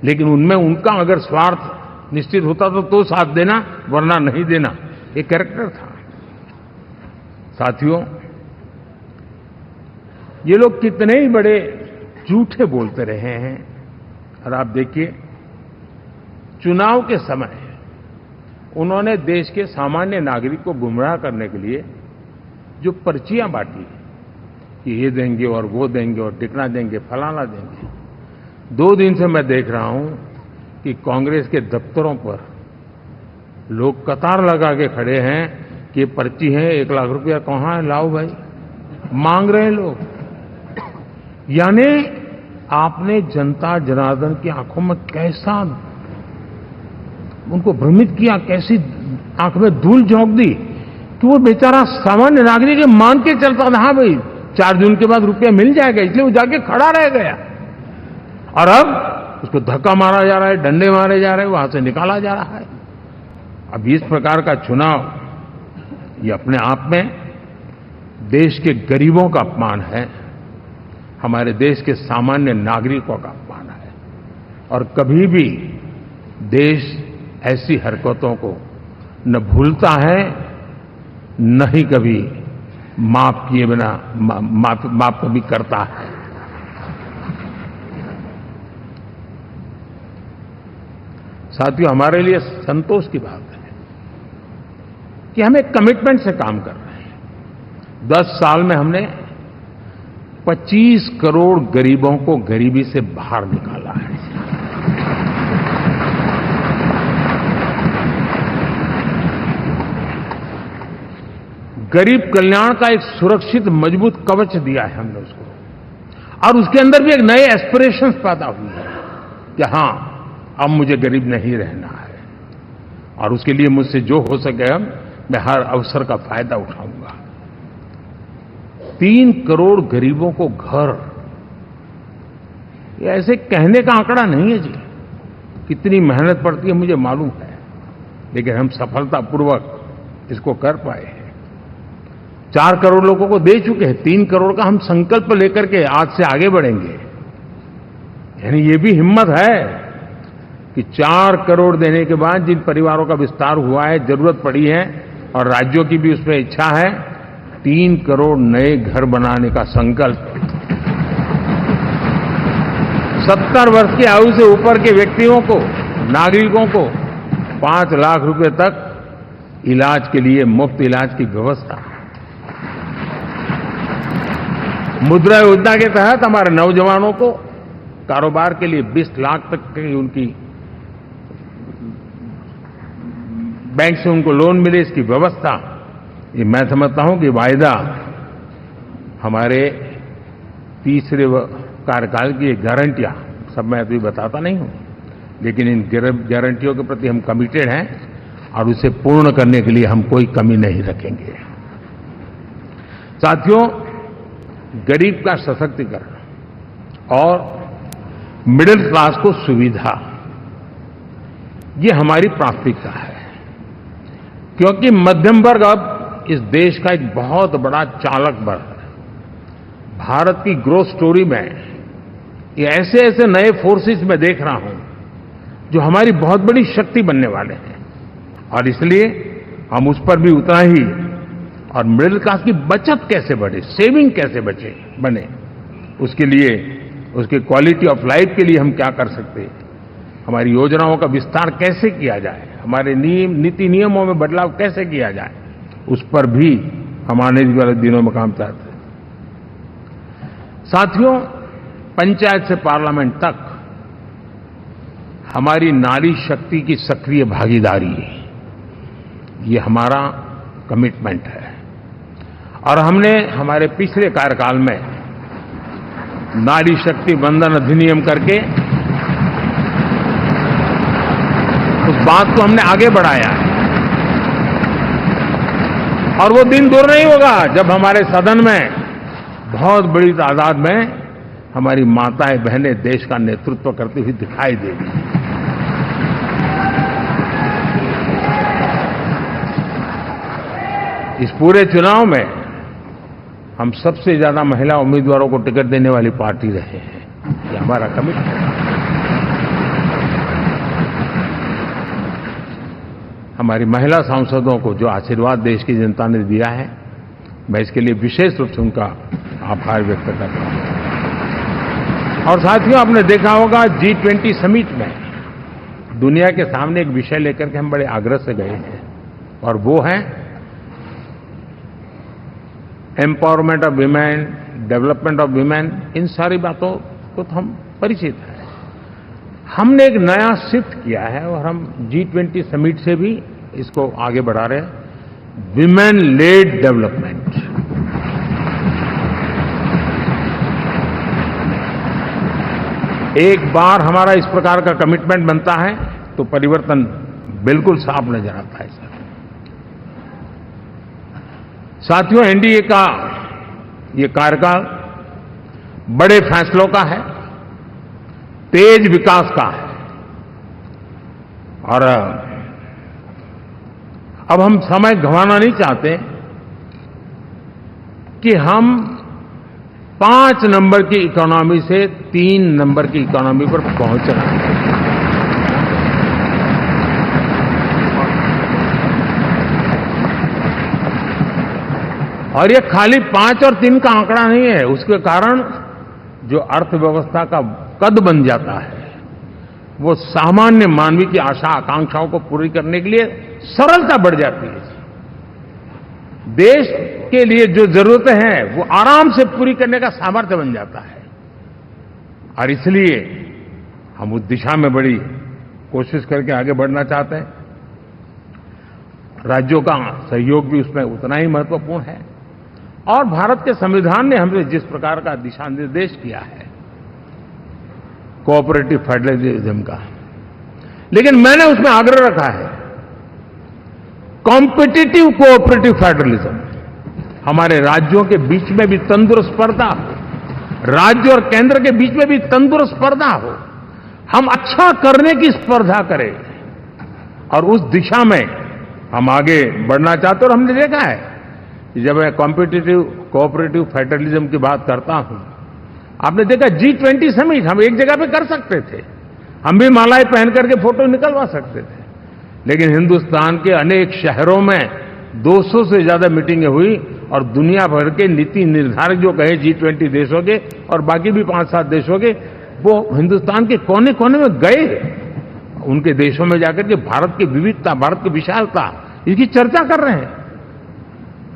लेकिन उनमें उनका अगर स्वार्थ निश्चित होता तो साथ देना, वरना नहीं देना, ये कैरेक्टर था। साथियों, ये लोग कितने ही बड़े झूठे बोलते रहे हैं। और आप देखिए, चुनाव के समय उन्होंने देश के सामान्य नागरिक को गुमराह करने के लिए जो पर्चियां बांटी कि ये देंगे और वो देंगे और टिकना देंगे, फलाना देंगे, 2 दिन से मैं देख रहा हूं कि कांग्रेस के दफ्तरों पर लोग कतार लगा के खड़े हैं कि पर्ची है, 1 लाख रुपया कहां है, लाओ भाई, मांग रहे हैं लोग। यानी आपने जनता जनार्दन की आंखों में कैसा उनको भ्रमित किया, कैसी आंख में धूल झोंक दी कि वो बेचारा सामान्य नागरिक मान के चलता था, हाँ भाई 4 जून के बाद रुपया मिल जाएगा, इसलिए वो जाके खड़ा रह गया। और अब उसको धक्का मारा जा रहा है, डंडे मारे जा रहे हैं, वहां से निकाला जा रहा है। अब इस प्रकार का चुनाव, ये अपने आप में देश के गरीबों का अपमान है, हमारे देश के सामान्य नागरिकों का अपमान है। और कभी भी देश ऐसी हरकतों को न भूलता है, न ही कभी माफ किए बिना माफ कभी करता है। साथियों, हमारे लिए संतोष की बात है कि हम एक कमिटमेंट से काम कर रहे हैं। 10 साल में हमने 25 करोड़ गरीबों को गरीबी से बाहर निकाला है। गरीब कल्याण का एक सुरक्षित मजबूत कवच दिया है हमने उसको, और उसके अंदर भी एक नए एस्पिरेशंस पैदा हुए हैं कि हां, अब मुझे गरीब नहीं रहना है, और उसके लिए मुझसे जो हो सके मैं हर अवसर का फायदा उठाऊंगा। 3 करोड़ गरीबों को घर, ये ऐसे कहने का आंकड़ा नहीं है जी, कितनी मेहनत पड़ती है मुझे मालूम है, लेकिन हम सफलतापूर्वक इसको कर पाए हैं। 4 करोड़ लोगों को दे चुके हैं, 3 करोड़ का हम संकल्प लेकर के आज से आगे बढ़ेंगे। यानी ये भी हिम्मत है कि 4 करोड़ देने के बाद जिन परिवारों का विस्तार हुआ है, जरूरत पड़ी है, और राज्यों की भी उसमें इच्छा है, 3 करोड़ नए घर बनाने का संकल्प। 70 वर्ष की आयु से ऊपर के व्यक्तियों को, नागरिकों को 5 लाख रुपए तक इलाज के लिए मुफ्त इलाज की व्यवस्था। मुद्रा योजना के तहत हमारे नौजवानों को कारोबार के लिए 20 लाख तक की उनकी बैंक से उनको लोन मिले, इसकी व्यवस्था, ये मैं समझता हूं कि वायदा हमारे तीसरे कार्यकाल की गारंटियां, सब मैं अभी बताता नहीं हूं, लेकिन इन गारंटियों के प्रति हम कमिटेड हैं और उसे पूर्ण करने के लिए हम कोई कमी नहीं रखेंगे। साथियों, गरीब का सशक्तिकरण और मिडिल क्लास को सुविधा, ये हमारी प्राथमिकता है, क्योंकि मध्यम वर्ग अब इस देश का एक बहुत बड़ा चालक बल है। भारत की ग्रोथ स्टोरी में ये ऐसे ऐसे नए फोर्सेस में देख रहा हूं जो हमारी बहुत बड़ी शक्ति बनने वाले हैं, और इसलिए हम उस पर भी उतना ही, और मिडिल क्लास की बचत कैसे बढ़े, सेविंग कैसे बने, उसके लिए, उसके क्वालिटी ऑफ लाइफ के लिए हम क्या कर सकते हैं, हमारी योजनाओं का विस्तार कैसे किया जाए, हमारे नीति नियमों में बदलाव कैसे किया जाए, उस पर भी हम आने वाले दिनों में काम चाहते हैं। साथियों, पंचायत से पार्लियामेंट तक हमारी नारी शक्ति की सक्रिय भागीदारी, ये हमारा कमिटमेंट है, और हमने हमारे पिछले कार्यकाल में नारी शक्ति वंदन अधिनियम करके उस बात को हमने आगे बढ़ाया है, और वो दिन दूर नहीं होगा जब हमारे सदन में बहुत बड़ी तादाद में हमारी माताएं बहनें देश का नेतृत्व करती हुई दिखाई देगी। इस पूरे चुनाव में हम सबसे ज्यादा महिला उम्मीदवारों को टिकट देने वाली पार्टी रहे हैं, ये हमारा कमिटमेंट है। हमारी महिला सांसदों को जो आशीर्वाद देश की जनता ने दिया है, मैं इसके लिए विशेष रूप से उनका आभार व्यक्त करता हूं। और साथियों, आपने देखा होगा G20 समिट में दुनिया के सामने एक विषय लेकर के हम बड़े आग्रह से गए हैं, और वो है empowerment of women, development of women. इन सारी बातों को तो हम परिचित हैं। हमने एक नया शिफ्ट किया है और हम G20 समिट से भी इसको आगे बढ़ा रहे हैं, विमेन लेड डेवलपमेंट। एक बार हमारा इस प्रकार का कमिटमेंट बनता है तो परिवर्तन बिल्कुल साफ नजर आता है। साथियों, एनडीए का ये कार्यकाल बड़े फैसलों का है, तेज विकास का है, और अब हम समय गंवाना नहीं चाहते कि हम 5 नंबर की इकोनॉमी से 3 नंबर की इकोनॉमी पर पहुंच रहे हैं। और ये खाली 5 और 3 का आंकड़ा नहीं है, उसके कारण जो अर्थव्यवस्था का कद बन जाता है, वो सामान्य मानवी की आशा आकांक्षाओं को पूरी करने के लिए सरलता बढ़ जाती है। देश के लिए जो जरूरतें हैं वो आराम से पूरी करने का सामर्थ्य बन जाता है, और इसलिए हम उस दिशा में बड़ी कोशिश करके आगे बढ़ना चाहते हैं। राज्यों का सहयोग भी उसमें उतना ही महत्वपूर्ण है, और भारत के संविधान ने हमसे जिस प्रकार का दिशा निर्देश किया है कोऑपरेटिव फेडरलिज्म का, लेकिन मैंने उसमें आग्रह रखा है कॉम्पिटिटिव कोऑपरेटिव फेडरलिज्म। हमारे राज्यों के बीच में भी तंदुरुस्त स्पर्धा हो, राज्य और केंद्र के बीच में भी तंदुरुस्त स्पर्धा हो, हम अच्छा करने की स्पर्धा करें, और उस दिशा में हम आगे बढ़ना चाहते हैं। और हमने देखा है कि जब मैं कॉम्पिटिटिव कोऑपरेटिव फेडरलिज्म की बात करता हूं, आपने देखा G20 समिट हम एक जगह पे कर सकते थे, हम भी मालाएं पहन करके फोटो निकलवा सकते थे, लेकिन हिंदुस्तान के अनेक शहरों में 200 से ज्यादा मीटिंगें हुई, और दुनिया भर के नीति निर्धारक जो कहे G20 देशों के और बाकी भी 5-7 देशों के, वो हिंदुस्तान के कोने कोने में गए, उनके देशों में जाकर के भारत की विविधता, भारत की विशालता, इसकी चर्चा कर रहे हैं।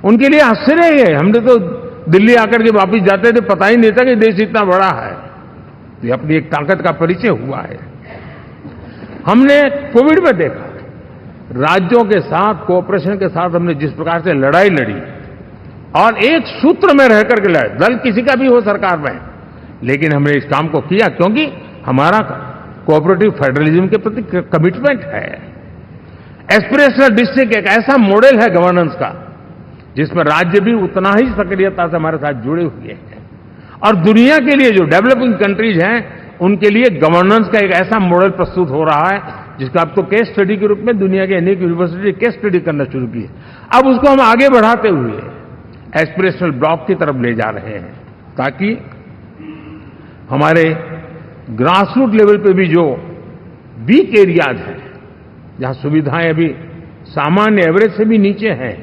उनके लिए आश्चर्य है, हमने तो दिल्ली आकर के वापस जाते थे, पता ही नहीं था कि देश इतना बड़ा है। तो ये अपनी एक ताकत का परिचय हुआ है। हमने कोविड में देखा, राज्यों के साथ कोऑपरेशन के साथ हमने जिस प्रकार से लड़ाई लड़ी और एक सूत्र में रह करके लड़े, दल किसी का भी हो सरकार में, लेकिन हमने इस काम को किया क्योंकि हमारा कोऑपरेटिव फेडरलिज्म के प्रति कमिटमेंट है। एस्पिरेशनल डिस्ट्रिक्ट एक ऐसा मॉडल है गवर्नेंस का जिसमें राज्य भी उतना ही सक्रियता से हमारे साथ जुड़े हुए हैं। और दुनिया के लिए जो डेवलपिंग कंट्रीज हैं उनके लिए गवर्नेंस का एक ऐसा मॉडल प्रस्तुत हो रहा है जिसका अब तो केस स्टडी के रूप में दुनिया के अनेक यूनिवर्सिटी केस स्टडी करना शुरू की है। अब उसको हम आगे बढ़ाते हुए एस्पिरेशनल ब्लॉक की तरफ ले जा रहे हैं ताकि हमारे ग्रासरूट लेवल पे भी जो वीक एरियाज हैं, जहां सुविधाएं अभी सामान्य एवरेज से भी नीचे हैं,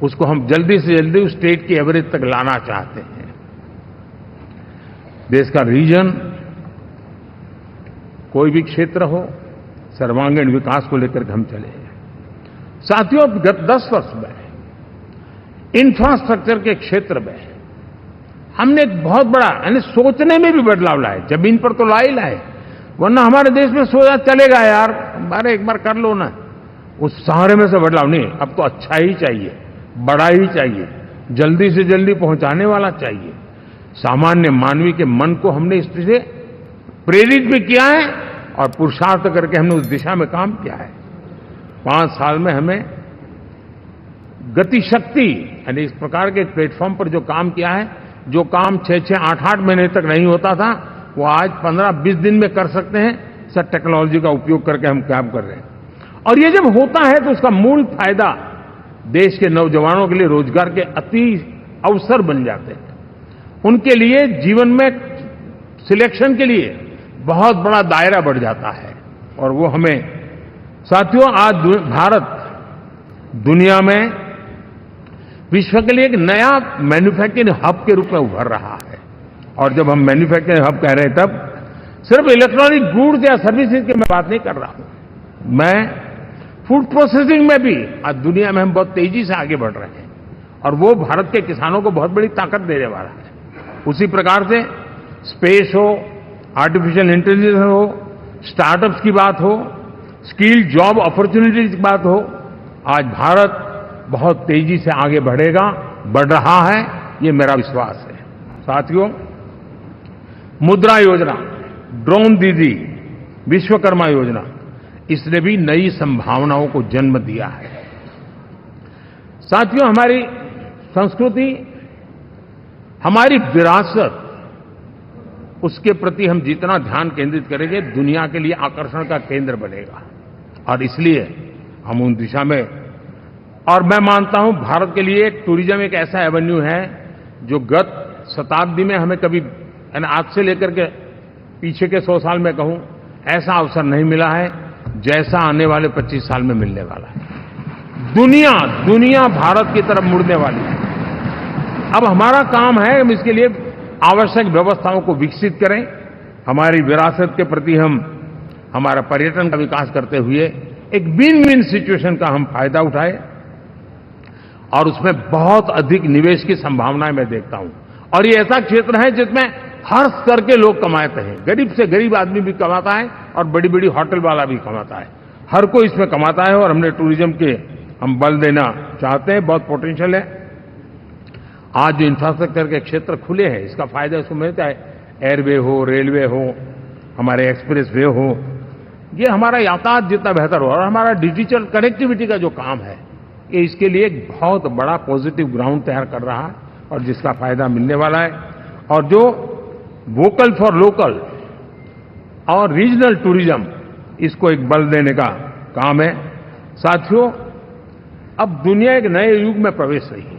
उसको हम जल्दी से जल्दी उस स्टेट की एवरेज तक लाना चाहते हैं। देश का रीजन कोई भी क्षेत्र हो, सर्वांगीण विकास को लेकर के हम चले हैं। साथियों, गत 10 वर्ष में इंफ्रास्ट्रक्चर के क्षेत्र में हमने एक बहुत बड़ा यानी सोचने में भी बदलाव लाए। जमीन पर तो लाए वरना हमारे देश में सोचा चलेगा यार, अरे एक बार कर लो ना, उस सहारे में से बदलाव नहीं। अब तो अच्छा ही चाहिए, बड़ा ही चाहिए, जल्दी से जल्दी पहुंचाने वाला चाहिए। सामान्य मानवी के मन को हमने इससे प्रेरित भी किया है और पुरुषार्थ करके हमने उस दिशा में काम किया है। 5 साल में हमें गति शक्ति यानी इस प्रकार के प्लेटफॉर्म पर जो काम किया है, जो काम 6-6, 8-8 महीने तक नहीं होता था, वो आज 15-20 दिन में कर सकते हैं। सर, टेक्नोलॉजी का उपयोग करके हम काम कर रहे हैं। और ये जब होता है तो उसका मूल फायदा देश के नौजवानों के लिए रोजगार के अति अवसर बन जाते हैं। उनके लिए जीवन में सिलेक्शन के लिए बहुत बड़ा दायरा बढ़ जाता है। और वो हमें साथियों, आज भारत दुनिया में विश्व के लिए एक नया मैन्युफैक्चरिंग हब के रूप में उभर रहा है। और जब हम मैन्युफैक्चरिंग हब कह रहे हैं तब सिर्फ इलेक्ट्रॉनिक गुड्स या सर्विसेज की मैं बात नहीं कर रहा हूं। मैं फूड प्रोसेसिंग में भी आज दुनिया में हम बहुत तेजी से आगे बढ़ रहे हैं और वो भारत के किसानों को बहुत बड़ी ताकत देने वाला है। उसी प्रकार से स्पेस हो, आर्टिफिशियल इंटेलिजेंस हो, स्टार्टअप्स की बात हो, स्किल जॉब अपॉर्चुनिटीज की बात हो, आज भारत बहुत तेजी से आगे बढ़ेगा, बढ़ रहा है, ये मेरा विश्वास है। साथियों, मुद्रा योजना, ड्रोन दीदी, विश्वकर्मा योजना, इसने भी नई संभावनाओं को जन्म दिया है। साथियों, हमारी संस्कृति, हमारी विरासत, उसके प्रति हम जितना ध्यान केंद्रित करेंगे, दुनिया के लिए आकर्षण का केंद्र बनेगा। और इसलिए हम उन दिशा में, और मैं मानता हूं भारत के लिए टूरिज्म एक ऐसा एवेन्यू है जो गत शताब्दी में हमें कभी, आज से लेकर के पीछे के 100 साल में कहूं, ऐसा अवसर नहीं मिला है जैसा आने वाले 25 साल में मिलने वाला है। दुनिया भारत की तरफ मुड़ने वाली है। अब हमारा काम है हम इसके लिए आवश्यक व्यवस्थाओं को विकसित करें, हमारी विरासत के प्रति हम हमारा पर्यटन का विकास करते हुए एक विन विन सिचुएशन का हम फायदा उठाएं और उसमें बहुत अधिक निवेश की संभावनाएं मैं देखता हूं। और ये ऐसा क्षेत्र है जिसमें हर स्तर के लोग कमाते हैं, गरीब से गरीब आदमी भी कमाता है और बड़ी बड़ी होटल वाला भी कमाता है, हर कोई इसमें कमाता है। और हमने टूरिज्म के हम बल देना चाहते हैं, बहुत पोटेंशियल है। आज जो इंफ्रास्ट्रक्चर के क्षेत्र खुले हैं, इसका फायदा इसको मिलता है। एयरवे हो, रेलवे हो, हमारे एक्सप्रेस वे हो, ये हमारा यातायात जितना बेहतर हो और हमारा डिजिटल कनेक्टिविटी का जो काम है, ये इसके लिए एक बहुत बड़ा पॉजिटिव ग्राउंड तैयार कर रहा है और जिसका फायदा मिलने वाला है। और जो वोकल फॉर लोकल और रीजनल टूरिज्म, इसको एक बल देने का काम है। साथियों, अब दुनिया एक नए युग में प्रवेश रही है।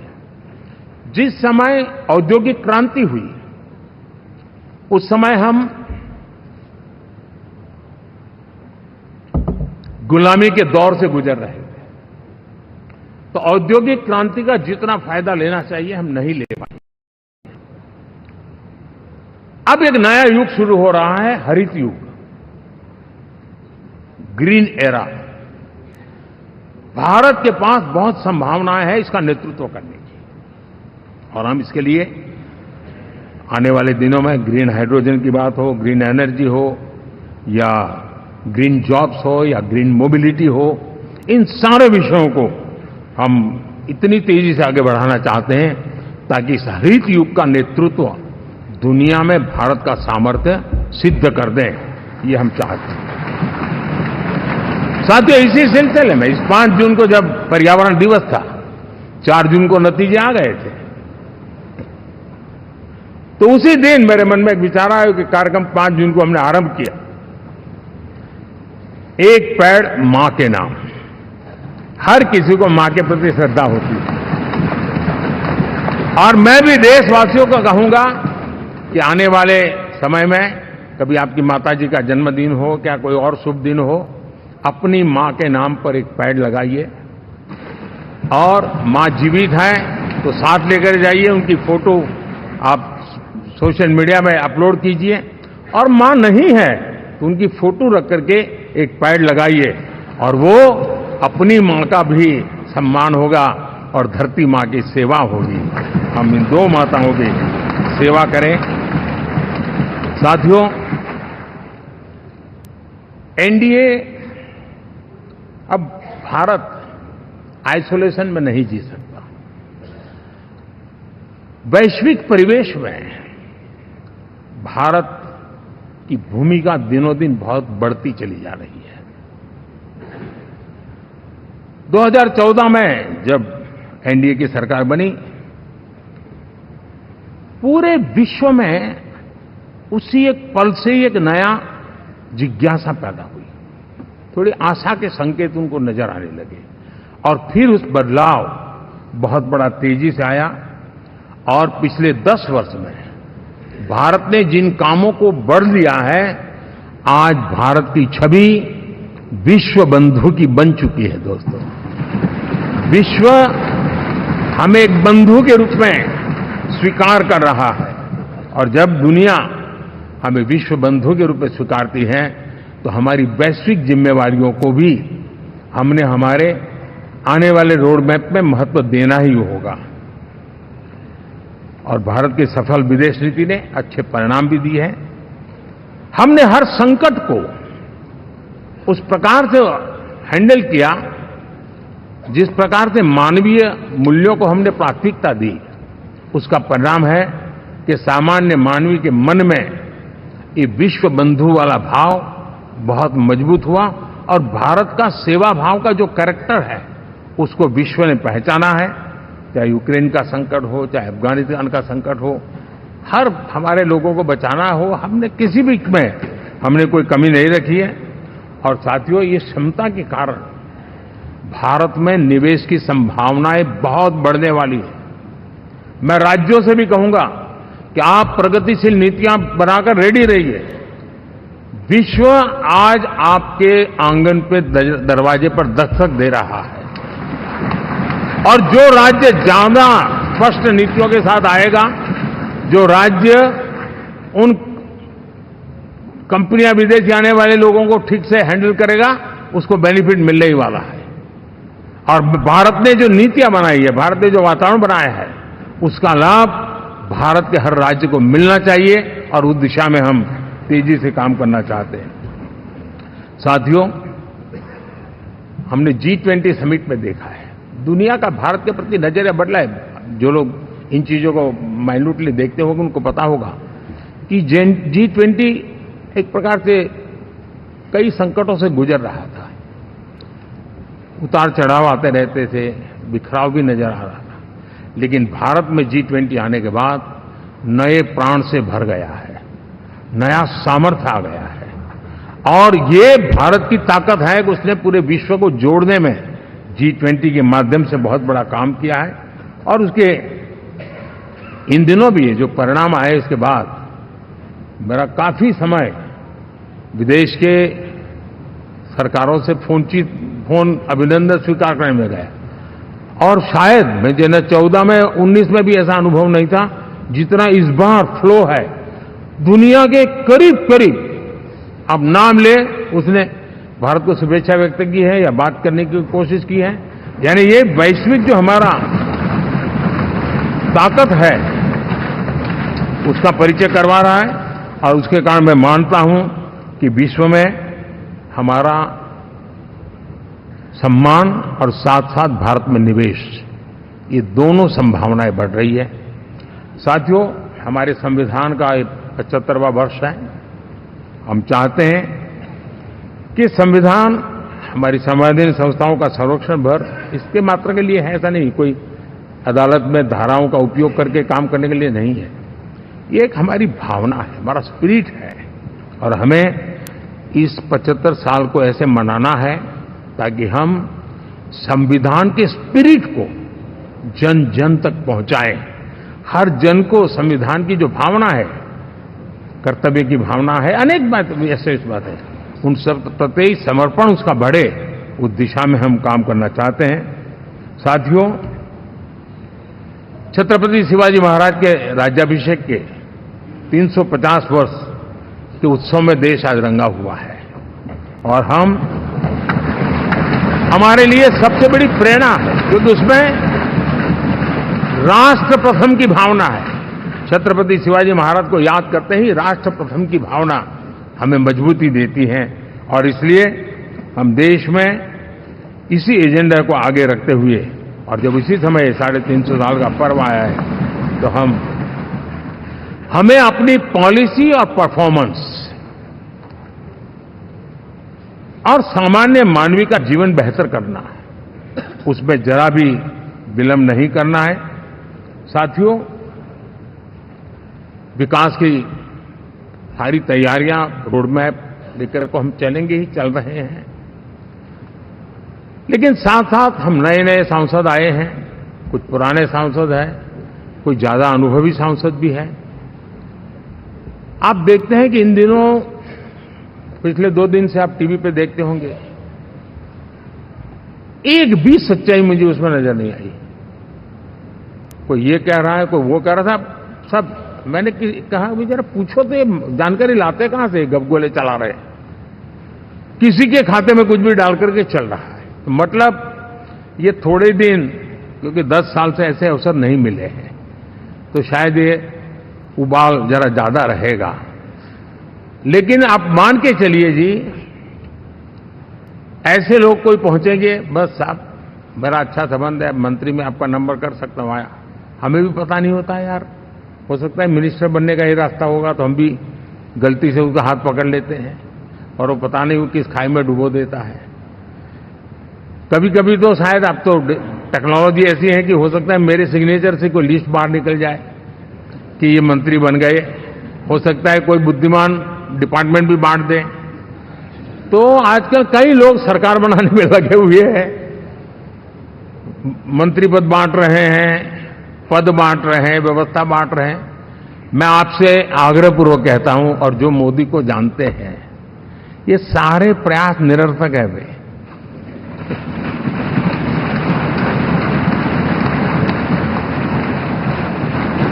जिस समय औद्योगिक क्रांति हुई, उस समय हम गुलामी के दौर से गुजर रहे थे, तो औद्योगिक क्रांति का जितना फायदा लेना चाहिए हम नहीं ले पाए। अब एक नया युग शुरू हो रहा है, हरित युग, ग्रीन एरा। भारत के पास बहुत संभावनाएं हैं इसका नेतृत्व करने की। और हम इसके लिए आने वाले दिनों में ग्रीन हाइड्रोजन की बात हो, ग्रीन एनर्जी हो, या ग्रीन जॉब्स हो, या ग्रीन मोबिलिटी हो, इन सारे विषयों को हम इतनी तेजी से आगे बढ़ाना चाहते हैं ताकि इस हरित युग का नेतृत्व दुनिया में भारत का सामर्थ्य सिद्ध कर दें, ये हम चाहते हैं। साथियों, इसी सिलसिले में इस 5 जून को जब पर्यावरण दिवस था, 4 जून को नतीजे आ गए थे, तो उसी दिन मेरे मन में एक विचार आया कि कार्यक्रम 5 जून को हमने आरंभ किया, एक पेड़ मां के नाम। हर किसी को मां के प्रति श्रद्धा होती है, और मैं भी देशवासियों को कहूंगा कि आने वाले समय में कभी आपकी माताजी का जन्मदिन हो, क्या कोई और शुभ दिन हो, अपनी मां के नाम पर एक पेड़ लगाइए, और मां जीवित हैं तो साथ लेकर जाइए, उनकी फोटो आप सोशल मीडिया में अपलोड कीजिए, और मां नहीं है तो उनकी फोटो रख करके एक पेड़ लगाइए, और वो अपनी मां का भी सम्मान होगा और धरती मां की सेवा होगी। हम इन 2 माताओं की सेवा करें। साथियों, एनडीए, अब भारत आइसोलेशन में नहीं जी सकता। वैश्विक परिवेश में भारत की भूमिका दिनों दिन बहुत बढ़ती चली जा रही है। 2014 में जब एनडीए की सरकार बनी, पूरे विश्व में उसी एक पल से एक नया जिज्ञासा पैदा हुई, थोड़ी आशा के संकेत उनको नजर आने लगे, और फिर उस बदलाव बहुत बड़ा तेजी से आया, और पिछले 10 वर्ष में भारत ने जिन कामों को बढ़ लिया है, आज भारत की छवि विश्व बंधु की बन चुकी है। दोस्तों, विश्व हमें एक बंधु के रूप में स्वीकार कर रहा है, और जब दुनिया हमें विश्व बंधु के रूप में स्वीकारती है तो हमारी वैश्विक जिम्मेवारियों को भी हमने हमारे आने वाले रोड मैप में महत्व देना ही होगा। और भारत की सफल विदेश नीति ने अच्छे परिणाम भी दिए हैं। हमने हर संकट को उस प्रकार से हैंडल किया जिस प्रकार से मानवीय मूल्यों को हमने प्राथमिकता दी। उसका परिणाम है कि सामान्य मानवी के मन में ये विश्व बंधु वाला भाव बहुत मजबूत हुआ, और भारत का सेवा भाव का जो कैरेक्टर है उसको विश्व ने पहचाना है। चाहे यूक्रेन का संकट हो, चाहे अफगानिस्तान का संकट हो, हर हमारे लोगों को बचाना हो, हमने किसी भी में हमने कोई कमी नहीं रखी है। और साथियों, ये क्षमता के कारण भारत में निवेश की संभावनाएं बहुत बढ़ने वाली है। मैं राज्यों से भी कहूंगा कि आप प्रगतिशील नीतियां बनाकर रेडी रहिए। विश्व आज आपके आंगन पे दरवाजे पर दस्तक दे रहा है, और जो राज्य ज्यादा स्पष्ट नीतियों के साथ आएगा, जो राज्य उन कंपनियां विदेशी आने वाले लोगों को ठीक से हैंडल करेगा, उसको बेनिफिट मिलने ही वाला है। और भारत ने जो नीतियां बनाई है, भारत ने जो वातावरण बनाया है, उसका लाभ भारत के हर राज्य को मिलना चाहिए, और उस दिशा में हम तेजी से काम करना चाहते हैं। साथियों, हमने G20 समिट में देखा है, दुनिया का भारत के प्रति नजरिया बदला है। जो लोग इन चीजों को माइन्यूटली देखते होंगे उनको पता होगा कि G20 एक प्रकार से कई संकटों से गुजर रहा था। उतार चढ़ाव आते रहते थे, बिखराव भी नजर आ रहा था, लेकिन भारत में G20 आने के बाद नए प्राण से भर गया है, नया सामर्थ्य आ गया है। और ये भारत की ताकत है कि उसने पूरे विश्व को जोड़ने में G20 के माध्यम से बहुत बड़ा काम किया है। और उसके इन दिनों भी जो परिणाम आए, इसके बाद मेरा काफी समय विदेश के सरकारों से फोन अभिनंदन स्वीकार करने में गया, और शायद मैं 2014 में 19 में भी ऐसा अनुभव नहीं था जितना इस बार फ्लो है। दुनिया के करीब करीब, अब नाम ले, उसने भारत को शुभेच्छा व्यक्त की है या बात करने की कोशिश की है। यानी ये वैश्विक जो हमारा ताकत है उसका परिचय करवा रहा है, और उसके कारण मैं मानता हूं कि विश्व में हमारा सम्मान और साथ साथ भारत में निवेश, ये दोनों संभावनाएं बढ़ रही है। साथियों, हमारे संविधान का 75वां वर्ष है। हम चाहते हैं कि संविधान हमारी संवैधानिक संस्थाओं का संरक्षण भर इसके मात्र के लिए है, ऐसा नहीं, कोई अदालत में धाराओं का उपयोग करके काम करने के लिए नहीं है। ये एक हमारी भावना है, हमारा स्पिरिट है, और हमें इस 75 साल को ऐसे मनाना है ताकि हम संविधान के स्पिरिट को जन जन तक पहुंचाएं। हर जन को संविधान की जो भावना है, कर्तव्य की भावना है, अनेक बात ऐसे इस बात है, उन सब प्रति समर्पण उसका बढ़े, उस दिशा में हम काम करना चाहते हैं। साथियों, छत्रपति शिवाजी महाराज के राज्याभिषेक के 350 वर्ष के उत्सव में देश आज रंगा हुआ है, और हमारे लिए सबसे बड़ी प्रेरणा है, क्योंकि उसमें राष्ट्र प्रथम की भावना है। छत्रपति शिवाजी महाराज को याद करते ही राष्ट्र प्रथम की भावना हमें मजबूती देती है, और इसलिए हम देश में इसी एजेंडा को आगे रखते हुए, और जब इसी समय 350 साल का पर्व आया है, तो हमें अपनी पॉलिसी और परफॉर्मेंस और सामान्य मानवीय का जीवन बेहतर करना है, उसमें जरा भी विलंब नहीं करना है। साथियों, विकास की सारी तैयारियां, रोडमैप लेकर को हम चलेंगे ही, चल रहे हैं, लेकिन साथ साथ हम नए नए सांसद आए हैं, कुछ पुराने सांसद हैं, कुछ ज्यादा अनुभवी सांसद भी हैं। आप देखते हैं कि इन दिनों, पिछले 2 दिन से आप टीवी पे देखते होंगे, एक भी सच्चाई मुझे उसमें नजर नहीं आई। कोई ये कह रहा है, कोई वो कह रहा था, सब मैंने कहा भी जरा पूछो तो ये जानकारी लाते कहां से, गपगोले चला रहे, किसी के खाते में कुछ भी डाल करके चल रहा है। तो मतलब ये थोड़े दिन, क्योंकि 10 साल से ऐसे अवसर नहीं मिले हैं, तो शायद ये उबाल जरा ज्यादा रहेगा। लेकिन आप मान के चलिए जी, ऐसे लोग कोई पहुंचेंगे, बस साहब मेरा अच्छा संबंध है, मंत्री में आपका नंबर कर सकता हूं, आया, हमें भी पता नहीं होता यार, हो सकता है मिनिस्टर बनने का ही रास्ता होगा, तो हम भी गलती से उसका हाथ पकड़ लेते हैं, और वो पता नहीं वो किस खाई में डुबो देता है। कभी कभी तो शायद अब तो टेक्नोलॉजी ऐसी है कि हो सकता है मेरे सिग्नेचर से कोई लिस्ट बाहर निकल जाए कि ये मंत्री बन गए, हो सकता है कोई बुद्धिमान डिपार्टमेंट भी बांट दे। तो आजकल कई लोग सरकार बनाने में लगे हुए हैं, मंत्री पद बांट रहे हैं, पद बांट रहे हैं, व्यवस्था बांट रहे हैं। मैं आपसे आग्रहपूर्वक कहता हूं, और जो मोदी को जानते हैं, ये सारे प्रयास निरर्थक है। वे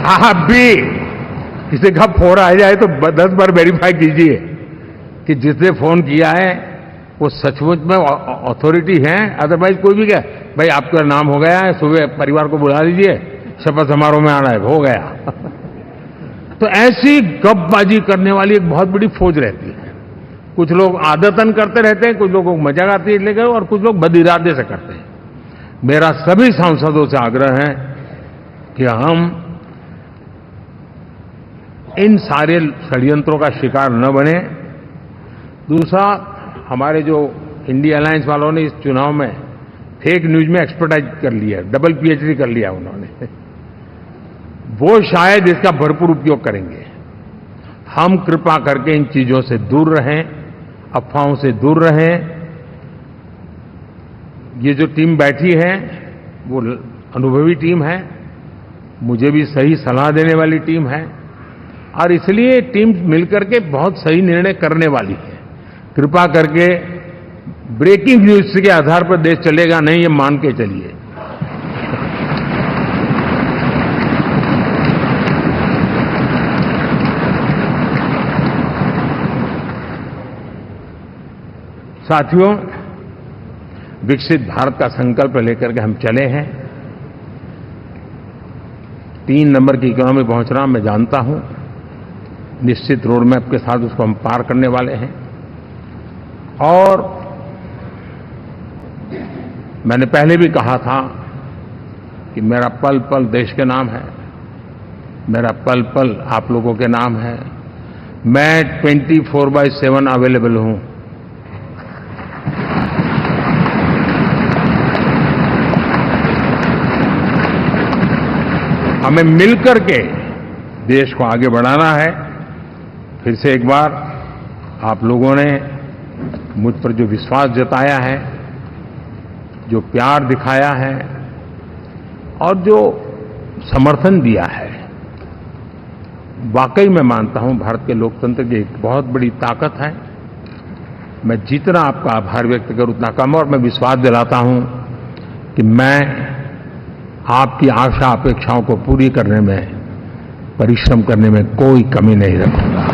आप भी किसी का फोन आ जाए तो 10 बार वेरीफाई कीजिए कि जिसने फोन किया है वो सचमुच में अथॉरिटी है। अदरवाइज कोई भी कहे भाई आपका नाम हो गया है, सुबह परिवार को बुला लीजिए, शपथ समारोह में आना है, हो गया। तो ऐसी गपबाजी करने वाली एक बहुत बड़ी फौज रहती है। कुछ लोग आदतन करते रहते हैं, कुछ लोगों को मजाक आती है लेकर, और कुछ लोग बदिरादे से करते हैं। मेरा सभी सांसदों से आग्रह है कि हम इन सारे षड्यंत्रों का शिकार न बने। दूसरा, हमारे जो इंडिया अलायंस वालों ने इस चुनाव में फेक न्यूज में एक्सपर्टाइज कर लिया, डबल पीएचडी कर लिया उन्होंने, वो शायद इसका भरपूर उपयोग करेंगे। हम कृपा करके इन चीजों से दूर रहें, अफवाहों से दूर रहें। ये जो टीम बैठी है वो अनुभवी टीम है, मुझे भी सही सलाह देने वाली टीम है, और इसलिए टीम मिलकर के बहुत सही निर्णय करने वाली है। कृपा करके ब्रेकिंग न्यूज के आधार पर देश चलेगा नहीं, ये मान के चलिए। साथियों, विकसित भारत का संकल्प लेकर के हम चले हैं। 3 नंबर की इकोनॉमी पहुंच रहा, मैं जानता हूं। निश्चित रोड मैप के साथ उसको हम पार करने वाले हैं। और मैंने पहले भी कहा था कि मेरा पल पल देश के नाम है, मेरा पल पल आप लोगों के नाम है। मैं 24/7 अवेलेबल हूं। हमें मिलकर के देश को आगे बढ़ाना है। फिर से एक बार आप लोगों ने मुझ पर जो विश्वास जताया है, जो प्यार दिखाया है और जो समर्थन दिया है, वाकई मैं मानता हूं भारत के लोकतंत्र की एक बहुत बड़ी ताकत है। मैं जितना आपका आभार व्यक्त करूं उतना कम, और मैं विश्वास दिलाता हूं कि मैं आपकी आशा अपेक्षाओं को पूरी करने में, परिश्रम करने में कोई कमी नहीं रखूंगा।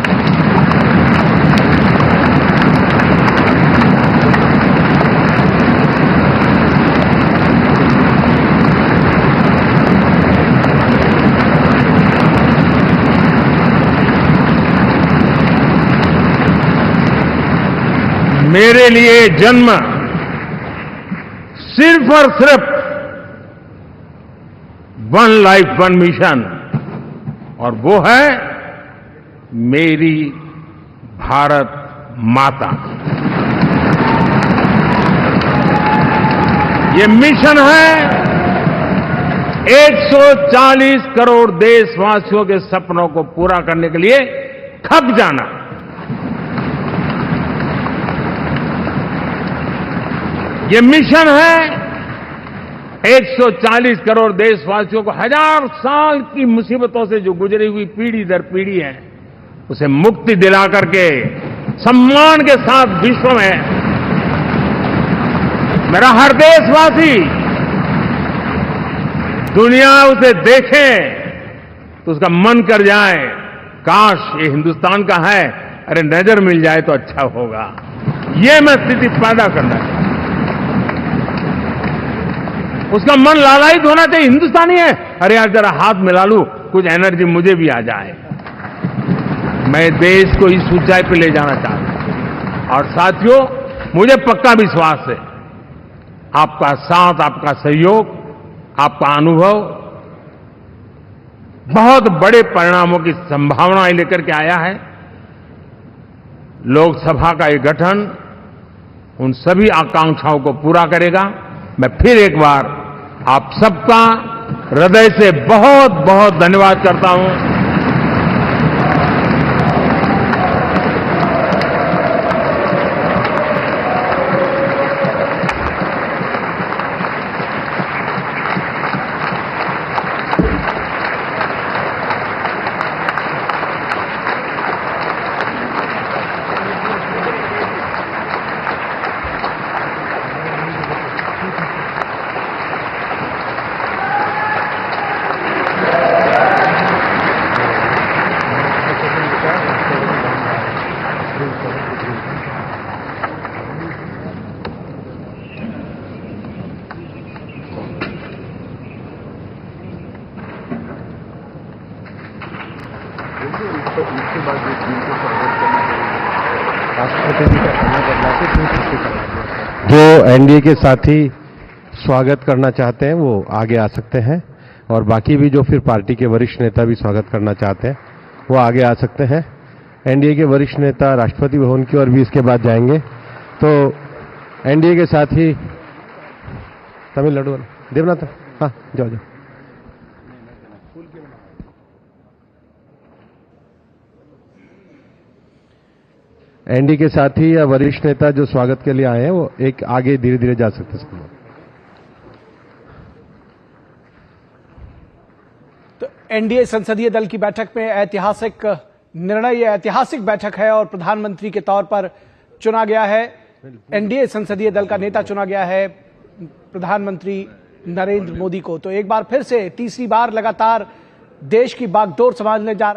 मेरे लिए जन्म सिर्फ और सिर्फ 1 लाइफ 1 मिशन, और वो है मेरी भारत माता। ये मिशन है 140 करोड़ देशवासियों के सपनों को पूरा करने के लिए खप जाना। ये मिशन है 140 करोड़ देशवासियों को 1000 साल की मुसीबतों से जो गुजरी हुई पीढ़ी दर पीढ़ी है, उसे मुक्ति दिला करके सम्मान के साथ विश्व में मेरा हर देशवासी दुनिया उसे देखे तो उसका मन कर जाए, काश ये हिंदुस्तान का है, अरे नजर मिल जाए तो अच्छा होगा। ये मैं स्थिति पैदा करना है। उसका मन लालायित होना चाहिए, हिंदुस्तानी है, अरे यार जरा हाथ मिला लूं, कुछ एनर्जी मुझे भी आ जाए। मैं देश को इस ऊंचाई पे ले जाना चाहता हूं। और साथियों, मुझे पक्का विश्वास है आपका साथ, आपका सहयोग, आपका अनुभव बहुत बड़े परिणामों की संभावनाएं लेकर के आया है। लोकसभा का ये गठन उन सभी आकांक्षाओं को पूरा करेगा। मैं फिर एक बार आप सबका हृदय से बहुत बहुत धन्यवाद करता हूं। जो एनडीए के साथी स्वागत करना चाहते हैं वो आगे आ सकते हैं, और बाकी भी जो फिर पार्टी के वरिष्ठ नेता भी स्वागत करना चाहते हैं वो आगे आ सकते हैं। एनडीए के वरिष्ठ नेता राष्ट्रपति भवन की ओर भी इसके बाद जाएंगे। तो एनडीए के साथी तमिलनाडु देवनाथ, हाँ जाओ जाओ। एनडीए के साथी या वरिष्ठ नेता जो स्वागत के लिए आए हैं वो एक आगे धीरे धीरे जा सकते हैं। तो एनडीए संसदीय दल की बैठक में ऐतिहासिक निर्णय, यह ऐतिहासिक बैठक है और प्रधानमंत्री के तौर पर चुना गया है। एनडीए संसदीय दल का नेता चुना गया है प्रधानमंत्री नरेंद्र मोदी को। तो एक बार फिर से तीसरी बार लगातार देश की बागडोर संभालने जा